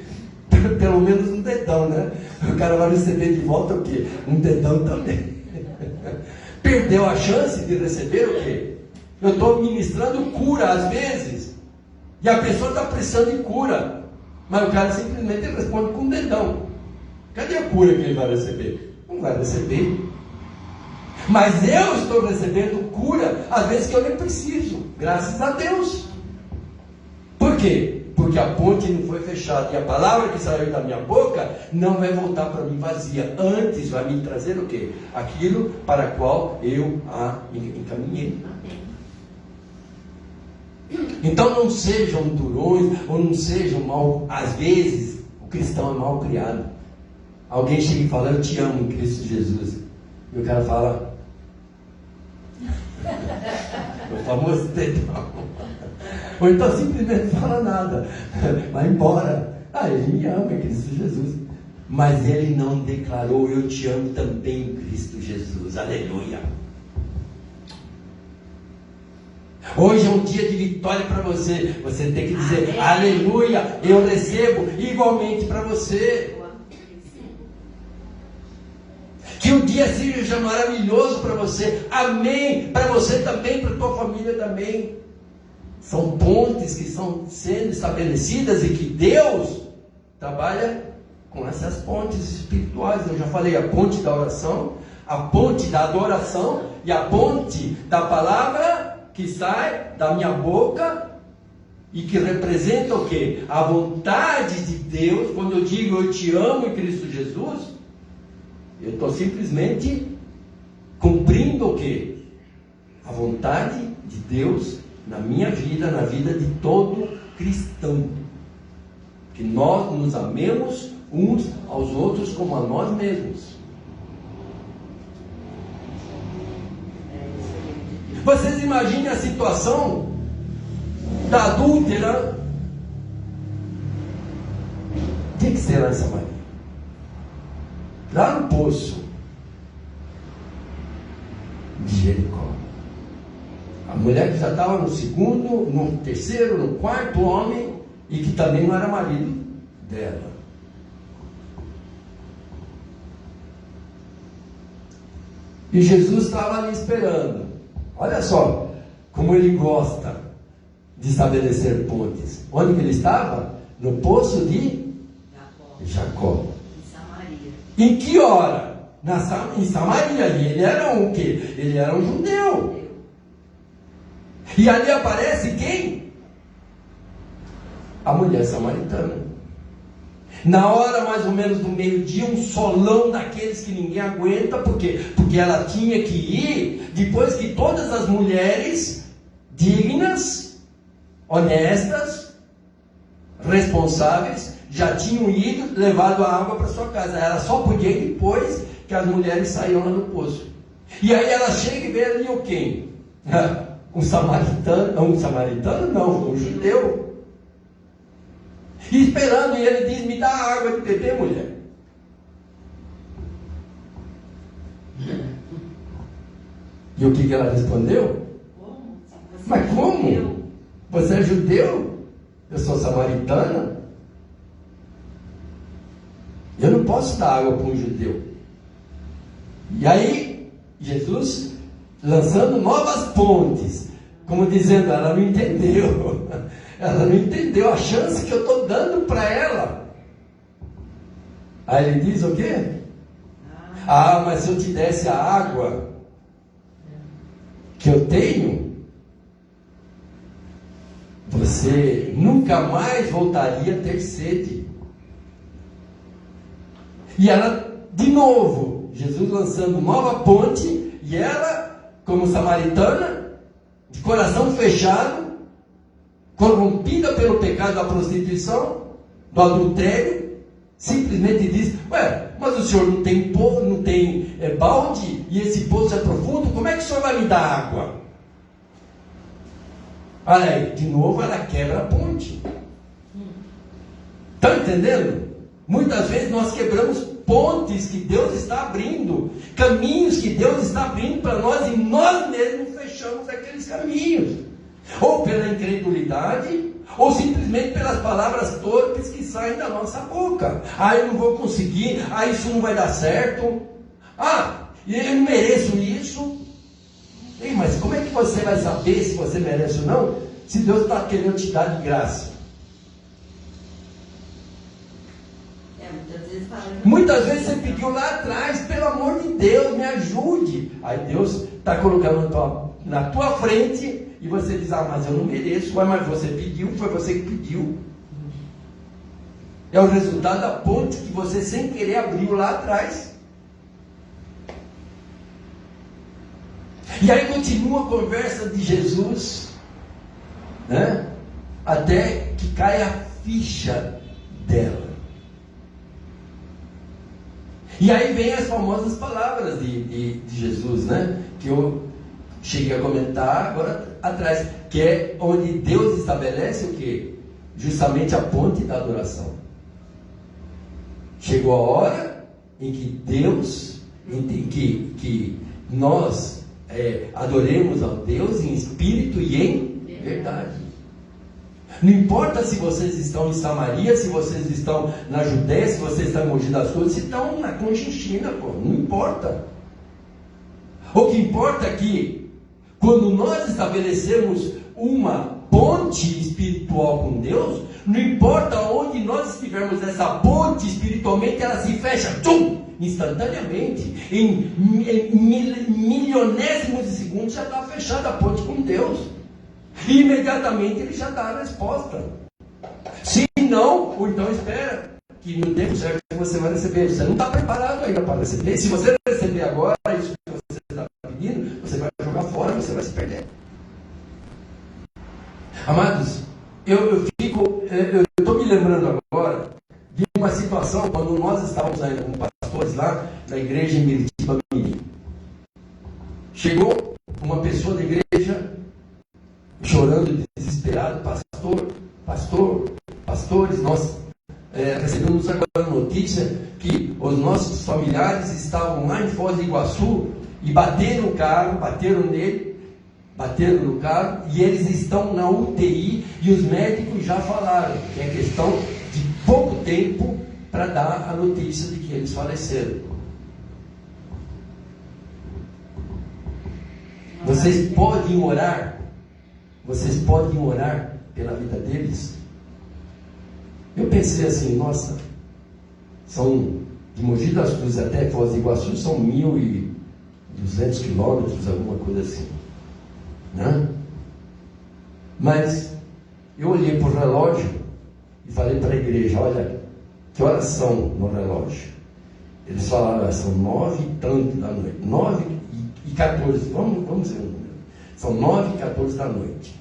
Pelo menos um dedão, né? O cara vai receber de volta o quê? Um dedão também. Perdeu a chance de receber o quê? Eu estou ministrando cura às vezes, e a pessoa está precisando de cura, mas o cara simplesmente responde com um dedão. Cadê a cura que ele vai receber? Não vai receber. Mas eu estou recebendo cura às vezes que eu nem preciso, graças a Deus. Por quê? Porque a ponte não foi fechada, e a palavra que saiu da minha boca não vai voltar para mim vazia. Antes vai me trazer o quê? Aquilo para o qual eu a encaminhei. Então não sejam durões, ou não sejam mal. Às vezes o cristão é mal criado. Alguém chega e fala: eu te amo em Cristo Jesus. E o cara fala: o famoso dedão. Ou então simplesmente não fala nada, vai embora. Ele me ama em Cristo Jesus. Mas ele não declarou: eu te amo também em Cristo Jesus. Aleluia. Hoje é um dia de vitória para você. Você tem que dizer, aleluia, eu recebo igualmente para você. Que o dia seja maravilhoso para você. Amém. Para você também, para a tua família também. São pontes que estão sendo estabelecidas e que Deus trabalha com essas pontes espirituais. Eu já falei, a ponte da oração, a ponte da adoração e a ponte da palavra que sai da minha boca e que representa o quê? A vontade de Deus. Quando eu digo eu te amo em Cristo Jesus, eu estou simplesmente cumprindo o quê? A vontade de Deus na minha vida, na vida de todo cristão. Que nós nos amemos uns aos outros como a nós mesmos. Vocês imaginem a situação da adúltera. Tem que ser lá em Samaria. Lá no poço de Jericó. A mulher que já estava no segundo, no terceiro, no quarto homem e que também não era marido dela. E Jesus estava ali esperando. Olha só como ele gosta de estabelecer pontes. Onde que ele estava? No poço de Jacó. Em que hora? Em Samaria. E ele era um quê? Ele era um judeu. E ali aparece quem? A mulher samaritana. Na hora mais ou menos do meio-dia, um solão daqueles que ninguém aguenta. Por quê? Porque ela tinha que ir depois que todas as mulheres dignas, honestas, responsáveis, já tinham ido, levado a água para sua casa. Ela só podia ir depois que as mulheres saíam lá no poço. E aí ela chega e vê ali o quê? Um samaritano não, um judeu. E esperando, e ele diz, me dá água de beber, mulher. E o que ela respondeu? Mas como? Você é judeu? Eu sou samaritana? Eu não posso dar água para um judeu. E aí, Jesus lançando novas pontes, como dizendo, ela não entendeu. Ela não entendeu a chance que eu estou dando para ela. Aí ele diz o quê? Mas se eu te desse a água que eu tenho, você nunca mais voltaria a ter sede. E ela, de novo, Jesus lançando nova ponte, e ela, como samaritana, de coração fechado, corrompida pelo pecado da prostituição, do adultério, simplesmente diz, mas o senhor não tem balde, e esse poço é profundo, como é que o senhor vai me dar água? Olha aí, de novo ela quebra a ponte. Estão entendendo? Muitas vezes nós quebramos pontes que Deus está abrindo, caminhos que Deus está abrindo para nós, e nós mesmos fechamos aqueles caminhos. Ou pela incredulidade, ou simplesmente pelas palavras torpes que saem da nossa boca. Eu não vou conseguir, isso não vai dar certo, eu não mereço isso. Mas como é que você vai saber se você merece ou não, se Deus está querendo te dar de graça? Muitas vezes você pediu lá atrás, pelo amor de Deus, me ajude. Aí Deus está colocando na tua frente, e você diz, mas eu não mereço. Mas você pediu, foi você que pediu. É o resultado da ponte que você sem querer abriu lá atrás. E aí continua a conversa de Jesus, né? Até que cai a ficha dela. E aí vem as famosas palavras de Jesus, né? Que eu cheguei a comentar agora atrás, que é onde Deus estabelece o quê? Justamente a ponte da adoração. Chegou a hora em que Deus, em que nós adoremos ao Deus em espírito e em verdade. Não importa se vocês estão em Samaria, se vocês estão na Judéia, se vocês estão em Mogi das Cruzes, se estão na Conchinchina, pô, não importa. O que importa é que, quando nós estabelecemos uma ponte espiritual com Deus, não importa onde nós estivermos, essa ponte espiritualmente, ela se fecha, instantaneamente, em milionésimos de segundos já está fechada a ponte com Deus. E imediatamente ele já dá a resposta. Se não, ou então espera, que no tempo certo você vai receber. Você não está preparado ainda para receber. Se você receber agora isso que você está pedindo, você vai jogar fora, você vai se perder. Amados, eu estou me lembrando agora de uma situação quando nós estávamos ainda como pastores lá na igreja em Miritiba Mirim. Chegou uma pessoa da igreja chorando, desesperado: pastores, nós recebemos agora a notícia que os nossos familiares estavam lá em Foz do Iguaçu e bateram no carro e eles estão na UTI e os médicos já falaram que é questão de pouco tempo para dar a notícia de que eles faleceram. Vocês podem orar pela vida deles? Eu pensei assim: nossa, são de Mogi das Cruzes até Foz do Iguaçu, são 1.200 quilômetros, alguma coisa assim, né? Mas eu olhei para o relógio e falei para a igreja: olha, que horas são no relógio? Eles falaram: são 9 e tanto da noite, 9h14, vamos ver o número, são 9h14 da noite.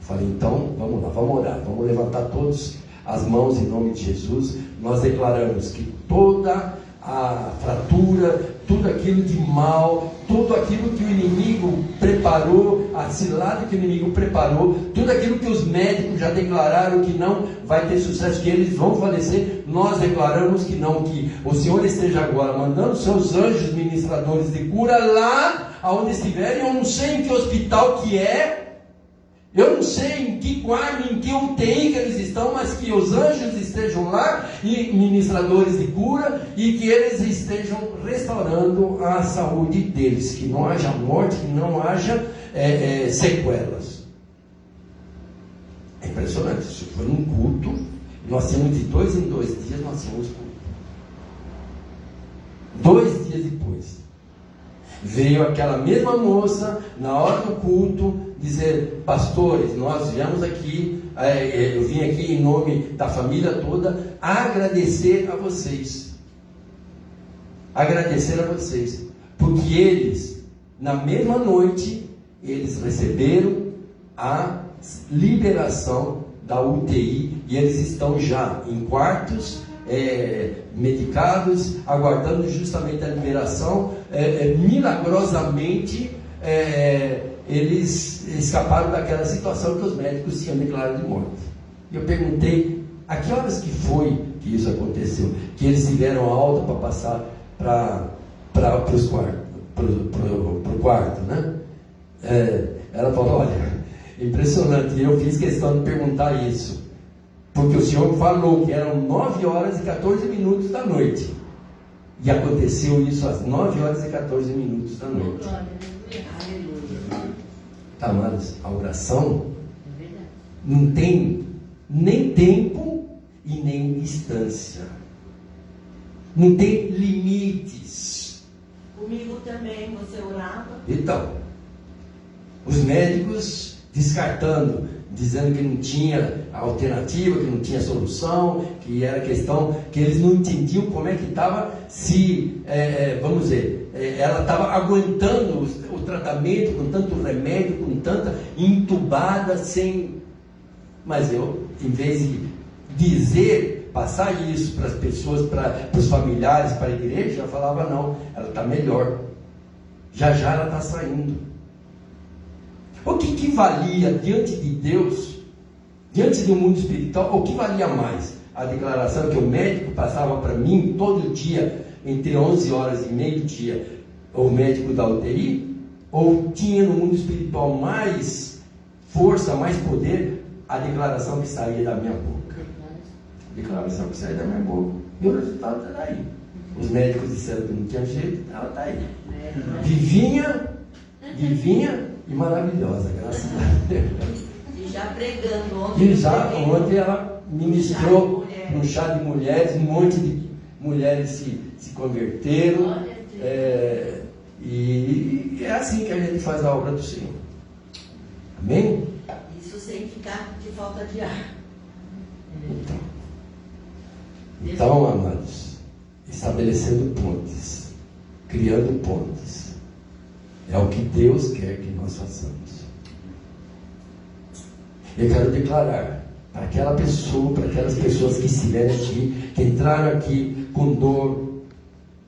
Eu falei: então vamos lá, vamos orar, vamos levantar todos as mãos em nome de Jesus. Nós declaramos que toda a fratura, tudo aquilo de mal, tudo aquilo que o inimigo preparou, a cilada que o inimigo preparou, tudo aquilo que os médicos já declararam que não vai ter sucesso, que eles vão falecer, nós declaramos que não, que o Senhor esteja agora mandando seus anjos ministradores de cura lá aonde estiverem. Eu não sei em que hospital que é, eu não sei em que quarto, em que UTI que eles estão, mas que os anjos estejam lá, e ministradores de cura, e que eles estejam restaurando a saúde deles, que não haja morte, que não haja sequelas. É impressionante. Isso foi num culto, nós tínhamos de 2 em 2 dias, nós tínhamos culto. 2 dias depois, veio aquela mesma moça, na hora do culto, dizer: pastores, nós viemos aqui, eu vim aqui em nome da família toda, agradecer a vocês, porque eles, na mesma noite, eles receberam a liberação da UTI, e eles estão já em quartos, medicados, aguardando justamente a liberação. Milagrosamente, eles escaparam daquela situação que os médicos tinham declarado de morte. E eu perguntei: a que horas que foi que isso aconteceu? Que eles tiveram a alta para passar para o quarto, né? Ela falou: olha, impressionante, eu fiz questão de perguntar isso, porque o Senhor falou que eram 9h14 da noite, e aconteceu isso às 9h14 da noite. Amados, a oração não tem nem tempo e nem distância, não tem limites. Comigo também você orava? Então, os médicos descartando, dizendo que não tinha alternativa, que não tinha solução, que era questão que eles não entendiam como é que estava, se, vamos dizer, ela estava aguentando o tratamento com tanto remédio, com tanta entubada, sem... Mas eu, em vez de dizer, passar isso para as pessoas, para os familiares, para a igreja, eu falava: não, ela está melhor, já ela está saindo. O que valia diante de Deus, diante do mundo espiritual, o que valia mais? A declaração que o médico passava para mim todo dia, entre 11 horas e meio-dia, o médico da UTI, ou tinha no mundo espiritual mais força, mais poder, a declaração que saía da minha boca. A declaração que saía da minha boca. E o resultado está aí. Os médicos disseram que não tinha jeito, ela está aí. Vivinha e maravilhosa, graças a Deus. E já pregando ontem. E já ontem ela ministrou no chá de mulheres, um monte de mulheres se converteram. E é assim que a gente faz a obra do Senhor. Amém? Isso sem ficar de falta de ar. Então, amados, estabelecendo pontes, criando pontes, é o que Deus quer que nós façamos. Eu quero declarar para aquela pessoa, para aquelas pessoas que estiverem aqui, que entraram aqui com dor,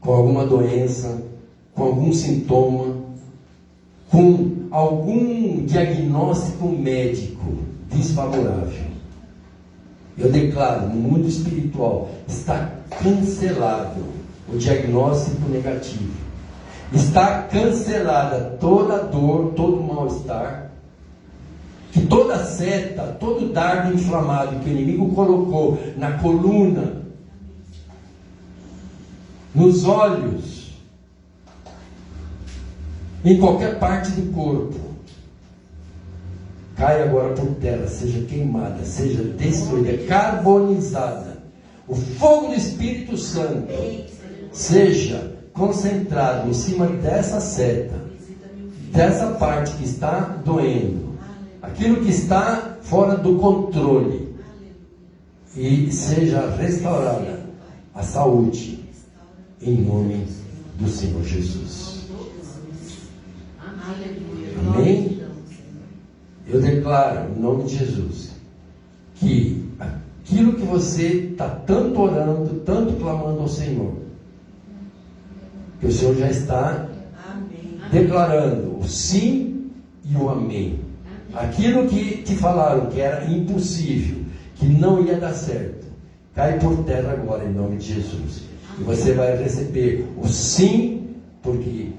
com alguma doença, com algum sintoma, com algum diagnóstico médico desfavorável. Eu declaro, no mundo espiritual, está cancelado o diagnóstico negativo. Está cancelada toda dor, todo mal-estar. Que toda seta, todo dardo inflamado que o inimigo colocou na coluna, nos olhos, em qualquer parte do corpo, cai agora por terra, seja queimada, seja destruída, carbonizada. O fogo do Espírito Santo seja concentrado em cima dessa seta, dessa parte que está doendo, aquilo que está fora do controle, e seja restaurada a saúde, em nome do Senhor Jesus. Amém? Eu declaro, em nome de Jesus, que aquilo que você está tanto orando, tanto clamando ao Senhor, que o Senhor já está declarando o sim e o amém. Aquilo que te falaram que era impossível, que não ia dar certo, cai por terra agora em nome de Jesus. E você vai receber o sim, porque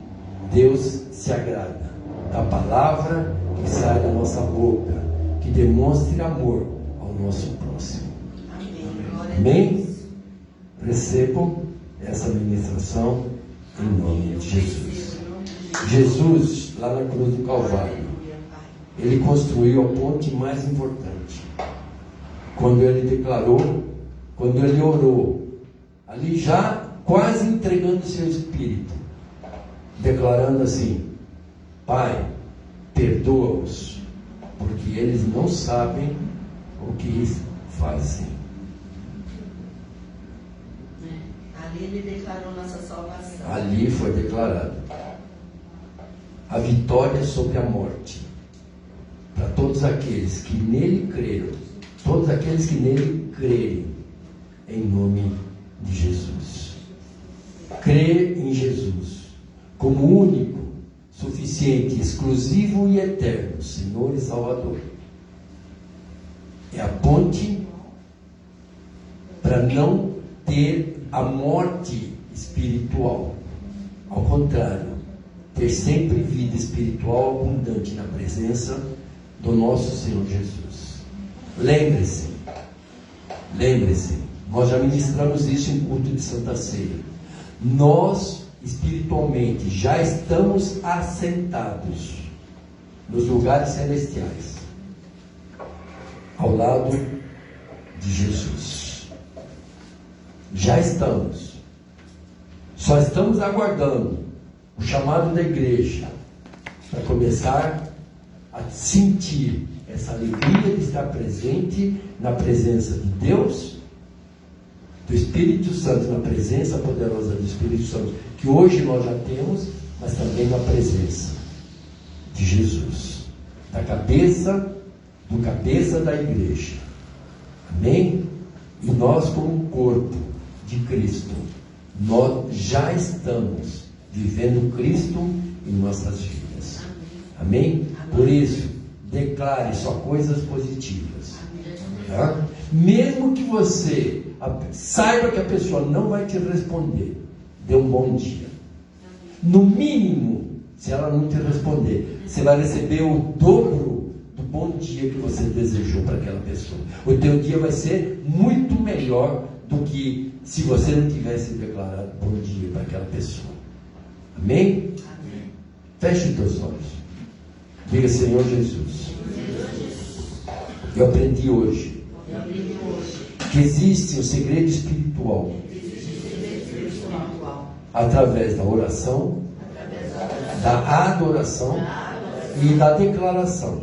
Deus se agrada da palavra que sai da nossa boca, que demonstre amor ao nosso próximo. Amém? Recebam essa ministração em nome de Jesus. Jesus, lá na cruz do Calvário, ele construiu a ponte mais importante. Quando ele declarou, quando ele orou, ali já quase entregando o seu espírito, declarando assim: Pai, perdoa-os, porque eles não sabem o que fazem. Ali ele declarou nossa salvação. Ali foi declarado a vitória sobre a morte. Para todos aqueles que nele creram, todos aqueles que nele crerem, em nome de Jesus. Crer em Jesus como único, suficiente, exclusivo e eterno Senhor e Salvador é a ponte para não ter a morte espiritual. Ao contrário, ter sempre vida espiritual abundante na presença do nosso Senhor Jesus. Lembre-se, nós já ministramos isso em culto de Santa Ceia. Nós, espiritualmente, já estamos assentados nos lugares celestiais, ao lado de Jesus. Já estamos. Só estamos aguardando o chamado da igreja para começar a sentir essa alegria de estar presente na presença de Deus, do Espírito Santo, na presença poderosa do Espírito Santo, que hoje nós já temos, mas também na presença de Jesus, do cabeça da igreja. Amém? E nós, como corpo de Cristo, nós já estamos vivendo Cristo em nossas vidas. Amém? Por isso, declare só coisas positivas. Tá? Mesmo que você saiba que a pessoa não vai te responder, dê um bom dia. No mínimo, se ela não te responder, você vai receber o dobro do bom dia que você desejou para aquela pessoa. O teu dia vai ser muito melhor do que se você não tivesse declarado bom dia para aquela pessoa. Amém? Amém. Feche os teus olhos. Diga: Senhor Jesus, eu aprendi hoje que existe um segredo espiritual através da oração, da adoração e da declaração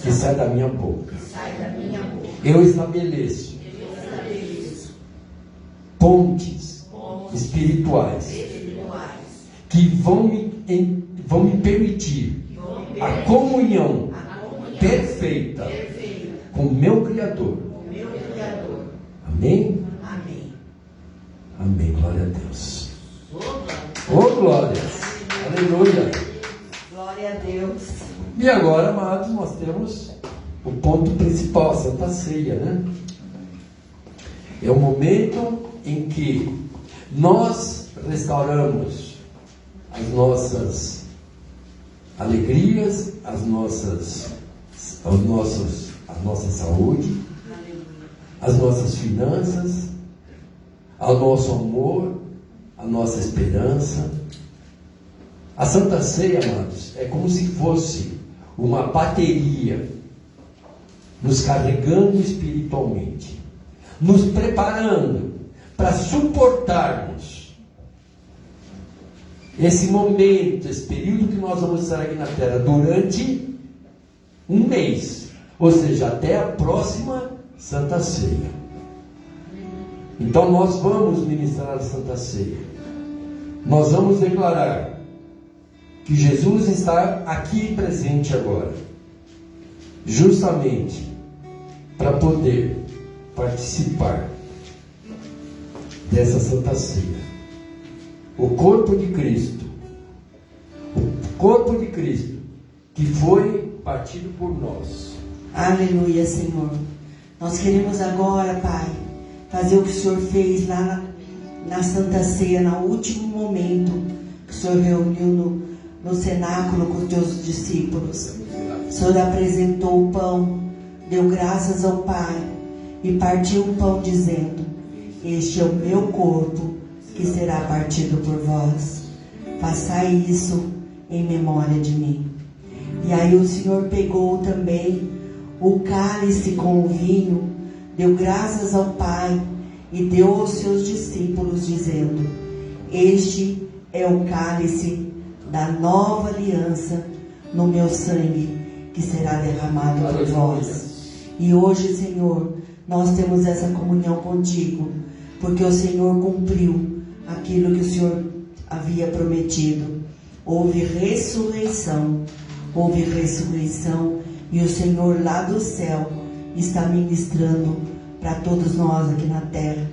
que sai da minha boca. Eu estabeleço pontes espirituais que vão me permitir a comunhão perfeita com o meu Criador. Amém? Amém. Amém. Glória a Deus. Oh, glória. Aleluia. Glória a Deus. E agora, amados, nós temos o ponto principal, a Santa Ceia, né? É o momento em que nós restauramos as nossas alegrias, a nossa saúde, as nossas finanças, ao nosso amor, a nossa esperança. A Santa Ceia, amados, é como se fosse uma bateria nos carregando espiritualmente, nos preparando para suportarmos esse momento, esse período que nós vamos estar aqui na Terra durante um mês, ou seja, até a próxima Santa Ceia. Então nós vamos ministrar a Santa Ceia. Nós vamos declarar que Jesus está aqui presente agora, justamente para poder participar dessa Santa Ceia. O corpo de Cristo que foi partido por nós. Aleluia, Senhor. Nós queremos agora, Pai, fazer o que o Senhor fez lá na Santa Ceia, no último momento que o Senhor reuniu no cenáculo com os teus discípulos. O Senhor apresentou o pão, deu graças ao Pai e partiu o pão dizendo: este é o meu corpo que será partido por vós. Façai isso em memória de mim. E aí o Senhor pegou também o cálice com o vinho, deu graças ao Pai e deu aos seus discípulos dizendo: este é o cálice da nova aliança no meu sangue, que será derramado por vós. E hoje, Senhor, nós temos essa comunhão contigo, porque o Senhor cumpriu aquilo que o Senhor havia prometido. Houve ressurreição, e o Senhor lá do céu está ministrando para todos nós aqui na terra.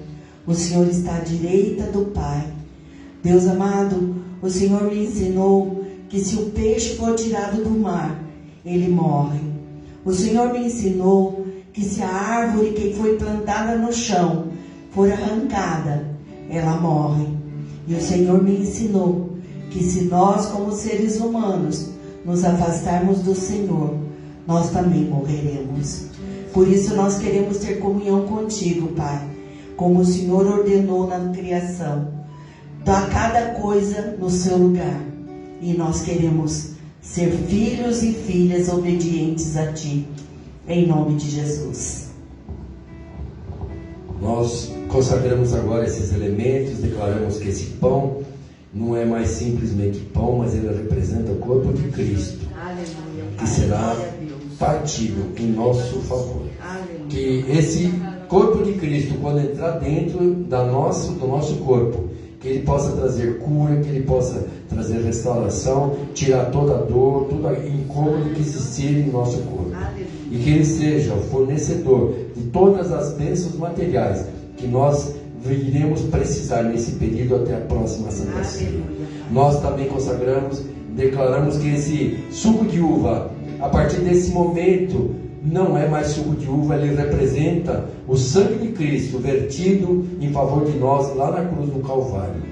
O Senhor está à direita do Pai. Deus amado, o Senhor me ensinou que se o peixe for tirado do mar, ele morre. O Senhor me ensinou que se a árvore que foi plantada no chão for arrancada, ela morre. E o Senhor me ensinou que se nós, como seres humanos, nos afastarmos do Senhor, nós também morreremos. Por isso nós queremos ter comunhão contigo, Pai, como o Senhor ordenou na criação. Dá cada coisa no seu lugar. E nós queremos ser filhos e filhas obedientes a Ti, em nome de Jesus. Nós consagramos agora esses elementos, declaramos que esse pão não é mais simplesmente pão, mas ele representa o corpo de Cristo, que será partido em nosso favor. Que esse corpo de Cristo, quando entrar dentro do nosso corpo, que ele possa trazer cura, que ele possa trazer restauração, tirar toda a dor, todo incômodo que existir em nosso corpo. E que ele seja o fornecedor de todas as bênçãos materiais que nós iremos precisar nesse período até a próxima Santa Ceia. Nós também consagramos, declaramos que esse suco de uva, a partir desse momento, não é mais suco de uva, ele representa o sangue de Cristo vertido em favor de nós lá na cruz do Calvário.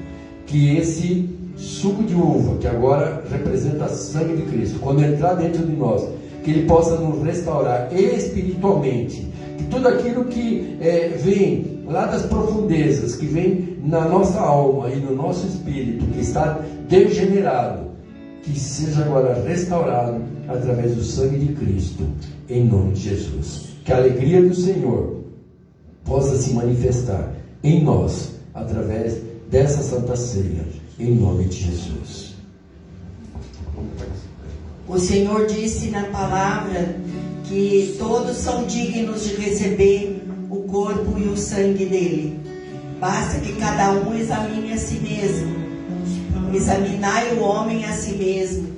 Que esse suco de uva, que agora representa sangue de Cristo, quando entrar dentro de nós, que Ele possa nos restaurar espiritualmente, que tudo aquilo que vem lá das profundezas, que vem na nossa alma e no nosso espírito, que está degenerado, que seja agora restaurado através do sangue de Cristo, em nome de Jesus. Que a alegria do Senhor possa se manifestar em nós, através dessa Santa Ceia, em nome de Jesus. O Senhor disse na palavra que todos são dignos de receber o corpo e o sangue dele. Basta que cada um examine a si mesmo. Examinai o homem a si mesmo.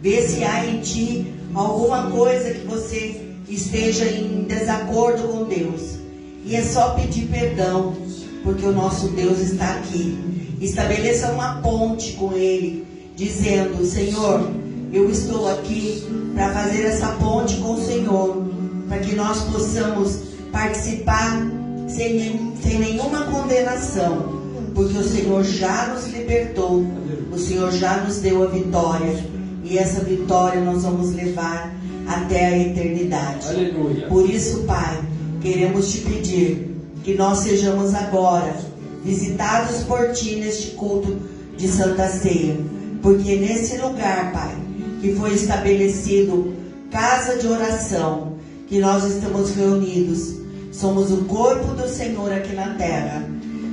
Vê se há em ti alguma coisa que você esteja em desacordo com Deus. E é só pedir perdão, porque o nosso Deus está aqui. Estabeleça uma ponte com Ele, dizendo: Senhor, eu estou aqui para fazer essa ponte com o Senhor, para que nós possamos participar sem nenhuma condenação, porque o Senhor já nos libertou, o Senhor já nos deu a vitória, e essa vitória nós vamos levar até a eternidade. Aleluia. Por isso, Pai, queremos te pedir que nós sejamos agora visitados por Ti neste culto de Santa Ceia, porque nesse lugar, Pai, que foi estabelecido casa de oração, que nós estamos reunidos, somos o corpo do Senhor aqui na terra.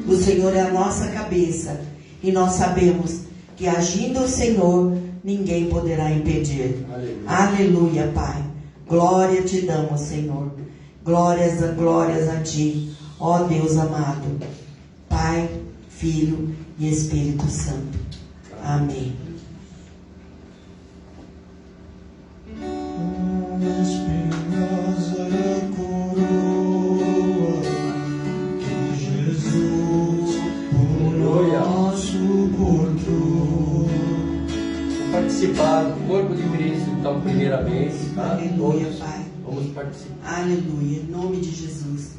O Senhor é a nossa cabeça, e nós sabemos que agindo o Senhor, ninguém poderá impedir. Aleluia, Pai. Glória te damos, Senhor. Glórias a Ti, ó Deus amado. Pai, Filho e Espírito Santo. Amém. Espinhosa coroa que Jesus por nosso corpo. Vamos participar do corpo de Cristo, então, primeiramente, tá? Aleluia, Todos Pai. vamos participar. Aleluia. Em nome de Jesus.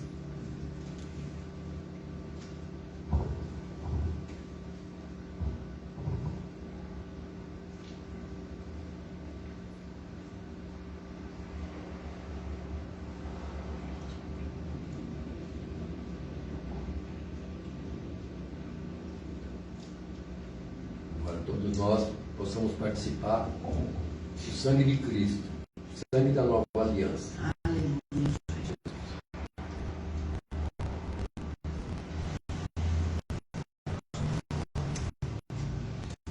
Agora todos nós possamos participar do sangue de Cristo, o sangue da nova aliança.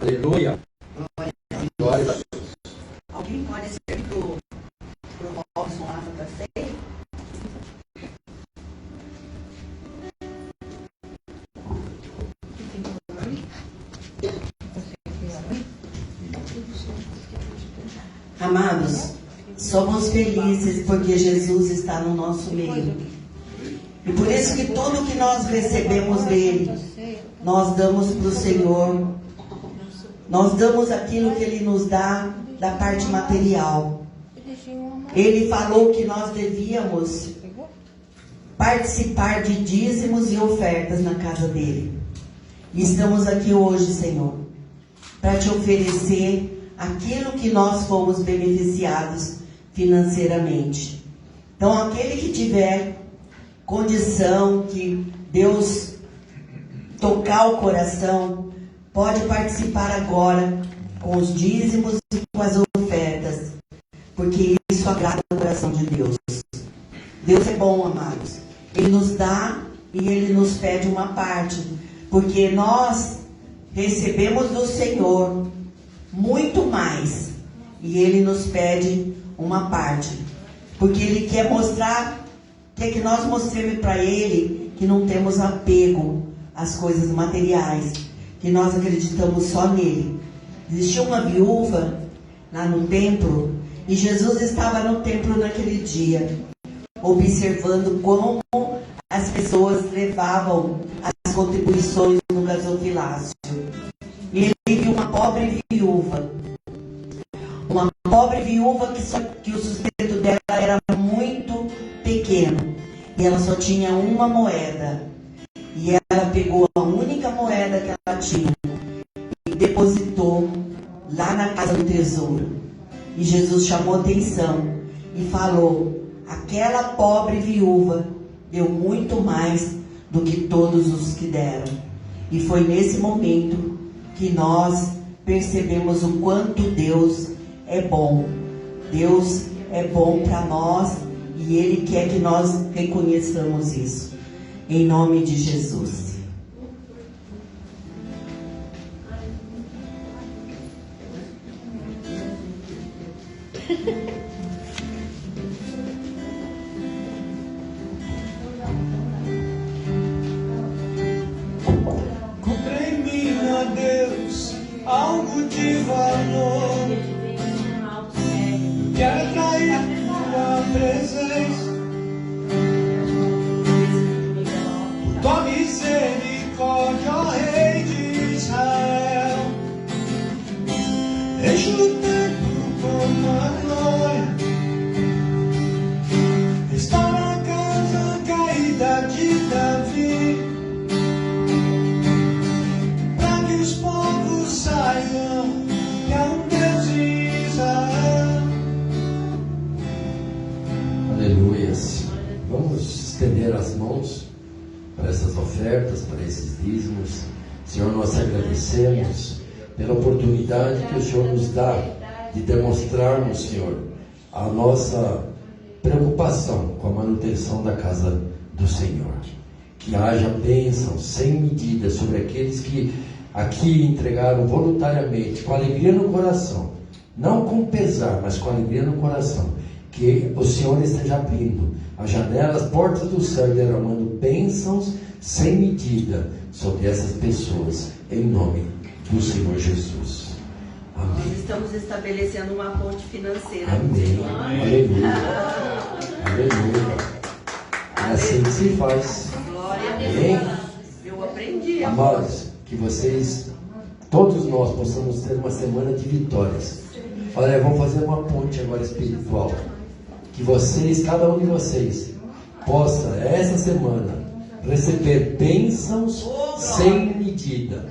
Aleluia. Glória a Deus. Alguém pode ser pro Robson lá para ceia? Amados, somos felizes porque Jesus está no nosso meio. E por isso que tudo que nós recebemos dele, nós damos para o Senhor. Nós damos aquilo que Ele nos dá da parte material. Ele falou que nós devíamos participar de dízimos e ofertas na casa dele. E estamos aqui hoje, Senhor, para te oferecer aquilo que nós fomos beneficiados financeiramente. Então, aquele que tiver condição, que Deus tocar o coração, pode participar agora com os dízimos e com as ofertas, porque isso agrada o coração de Deus. Deus é bom, amados. Ele nos dá e Ele nos pede uma parte, porque nós recebemos do Senhor muito mais, e Ele nos pede uma parte, porque Ele quer mostrar, quer que nós mostremos para Ele que não temos apego às coisas materiais, que nós acreditamos só nele. Existia uma viúva lá no templo, e Jesus estava no templo naquele dia, observando como as pessoas levavam as contribuições no gasofilácio. E ele viu uma pobre viúva que o sustento dela era muito pequeno, e ela só tinha uma moeda. E ela pegou a única moeda que ela tinha e depositou casa do tesouro. E Jesus chamou atenção e falou: aquela pobre viúva deu muito mais do que todos os que deram. E foi nesse momento que nós percebemos o quanto Deus é bom. Deus é bom para nós e Ele quer que nós reconheçamos isso. Em nome de Jesus. Encontrei em mim, ó Deus, algo de valor. Quero atrair tua presença, tua misericórdia, ó Rei de Israel. Enche o templo com a glória, restaura a casa caída de Davi, para que os povos saibam que há um Deus em Israel. Aleluias. Vamos estender as mãos para essas ofertas, para esses dízimos. Senhor, nós agradecemos pela oportunidade que o Senhor nos dá de demonstrarmos, Senhor, a nossa preocupação com a manutenção da casa do Senhor. Que haja bênção sem medida sobre aqueles que aqui entregaram voluntariamente, com alegria no coração, não com pesar, mas com alegria no coração. Que o Senhor esteja abrindo as janelas, as portas do céu, derramando bênçãos sem medida sobre essas pessoas, em nome do Senhor Jesus. Amém. Nós estamos estabelecendo uma ponte financeira. Amém. Aleluia. Aleluia. É assim que se faz. Glória a Amém. Deus. Eu aprendi. Amados, que vocês, todos nós, possamos ter uma semana de vitórias. Olha, vamos fazer uma ponte agora espiritual. Que vocês, cada um de vocês, possa, essa semana, receber bênçãos sem medida.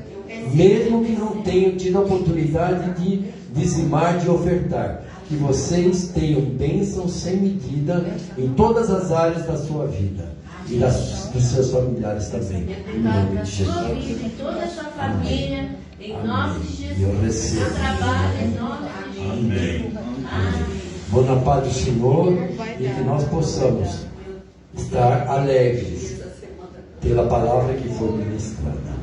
Mesmo que não tenham tido a oportunidade de dizimar, de ofertar. Que vocês tenham bênçãos sem medida em todas as áreas da sua vida. E dos seus familiares também. Em nome de Jesus. Sua vida, em toda a sua família, em nome de Jesus. Eu recebo. Seu trabalho, em nome de Jesus. Amém. Amém. Vou na paz do Senhor e que nós possamos estar alegres pela palavra que foi ministrada.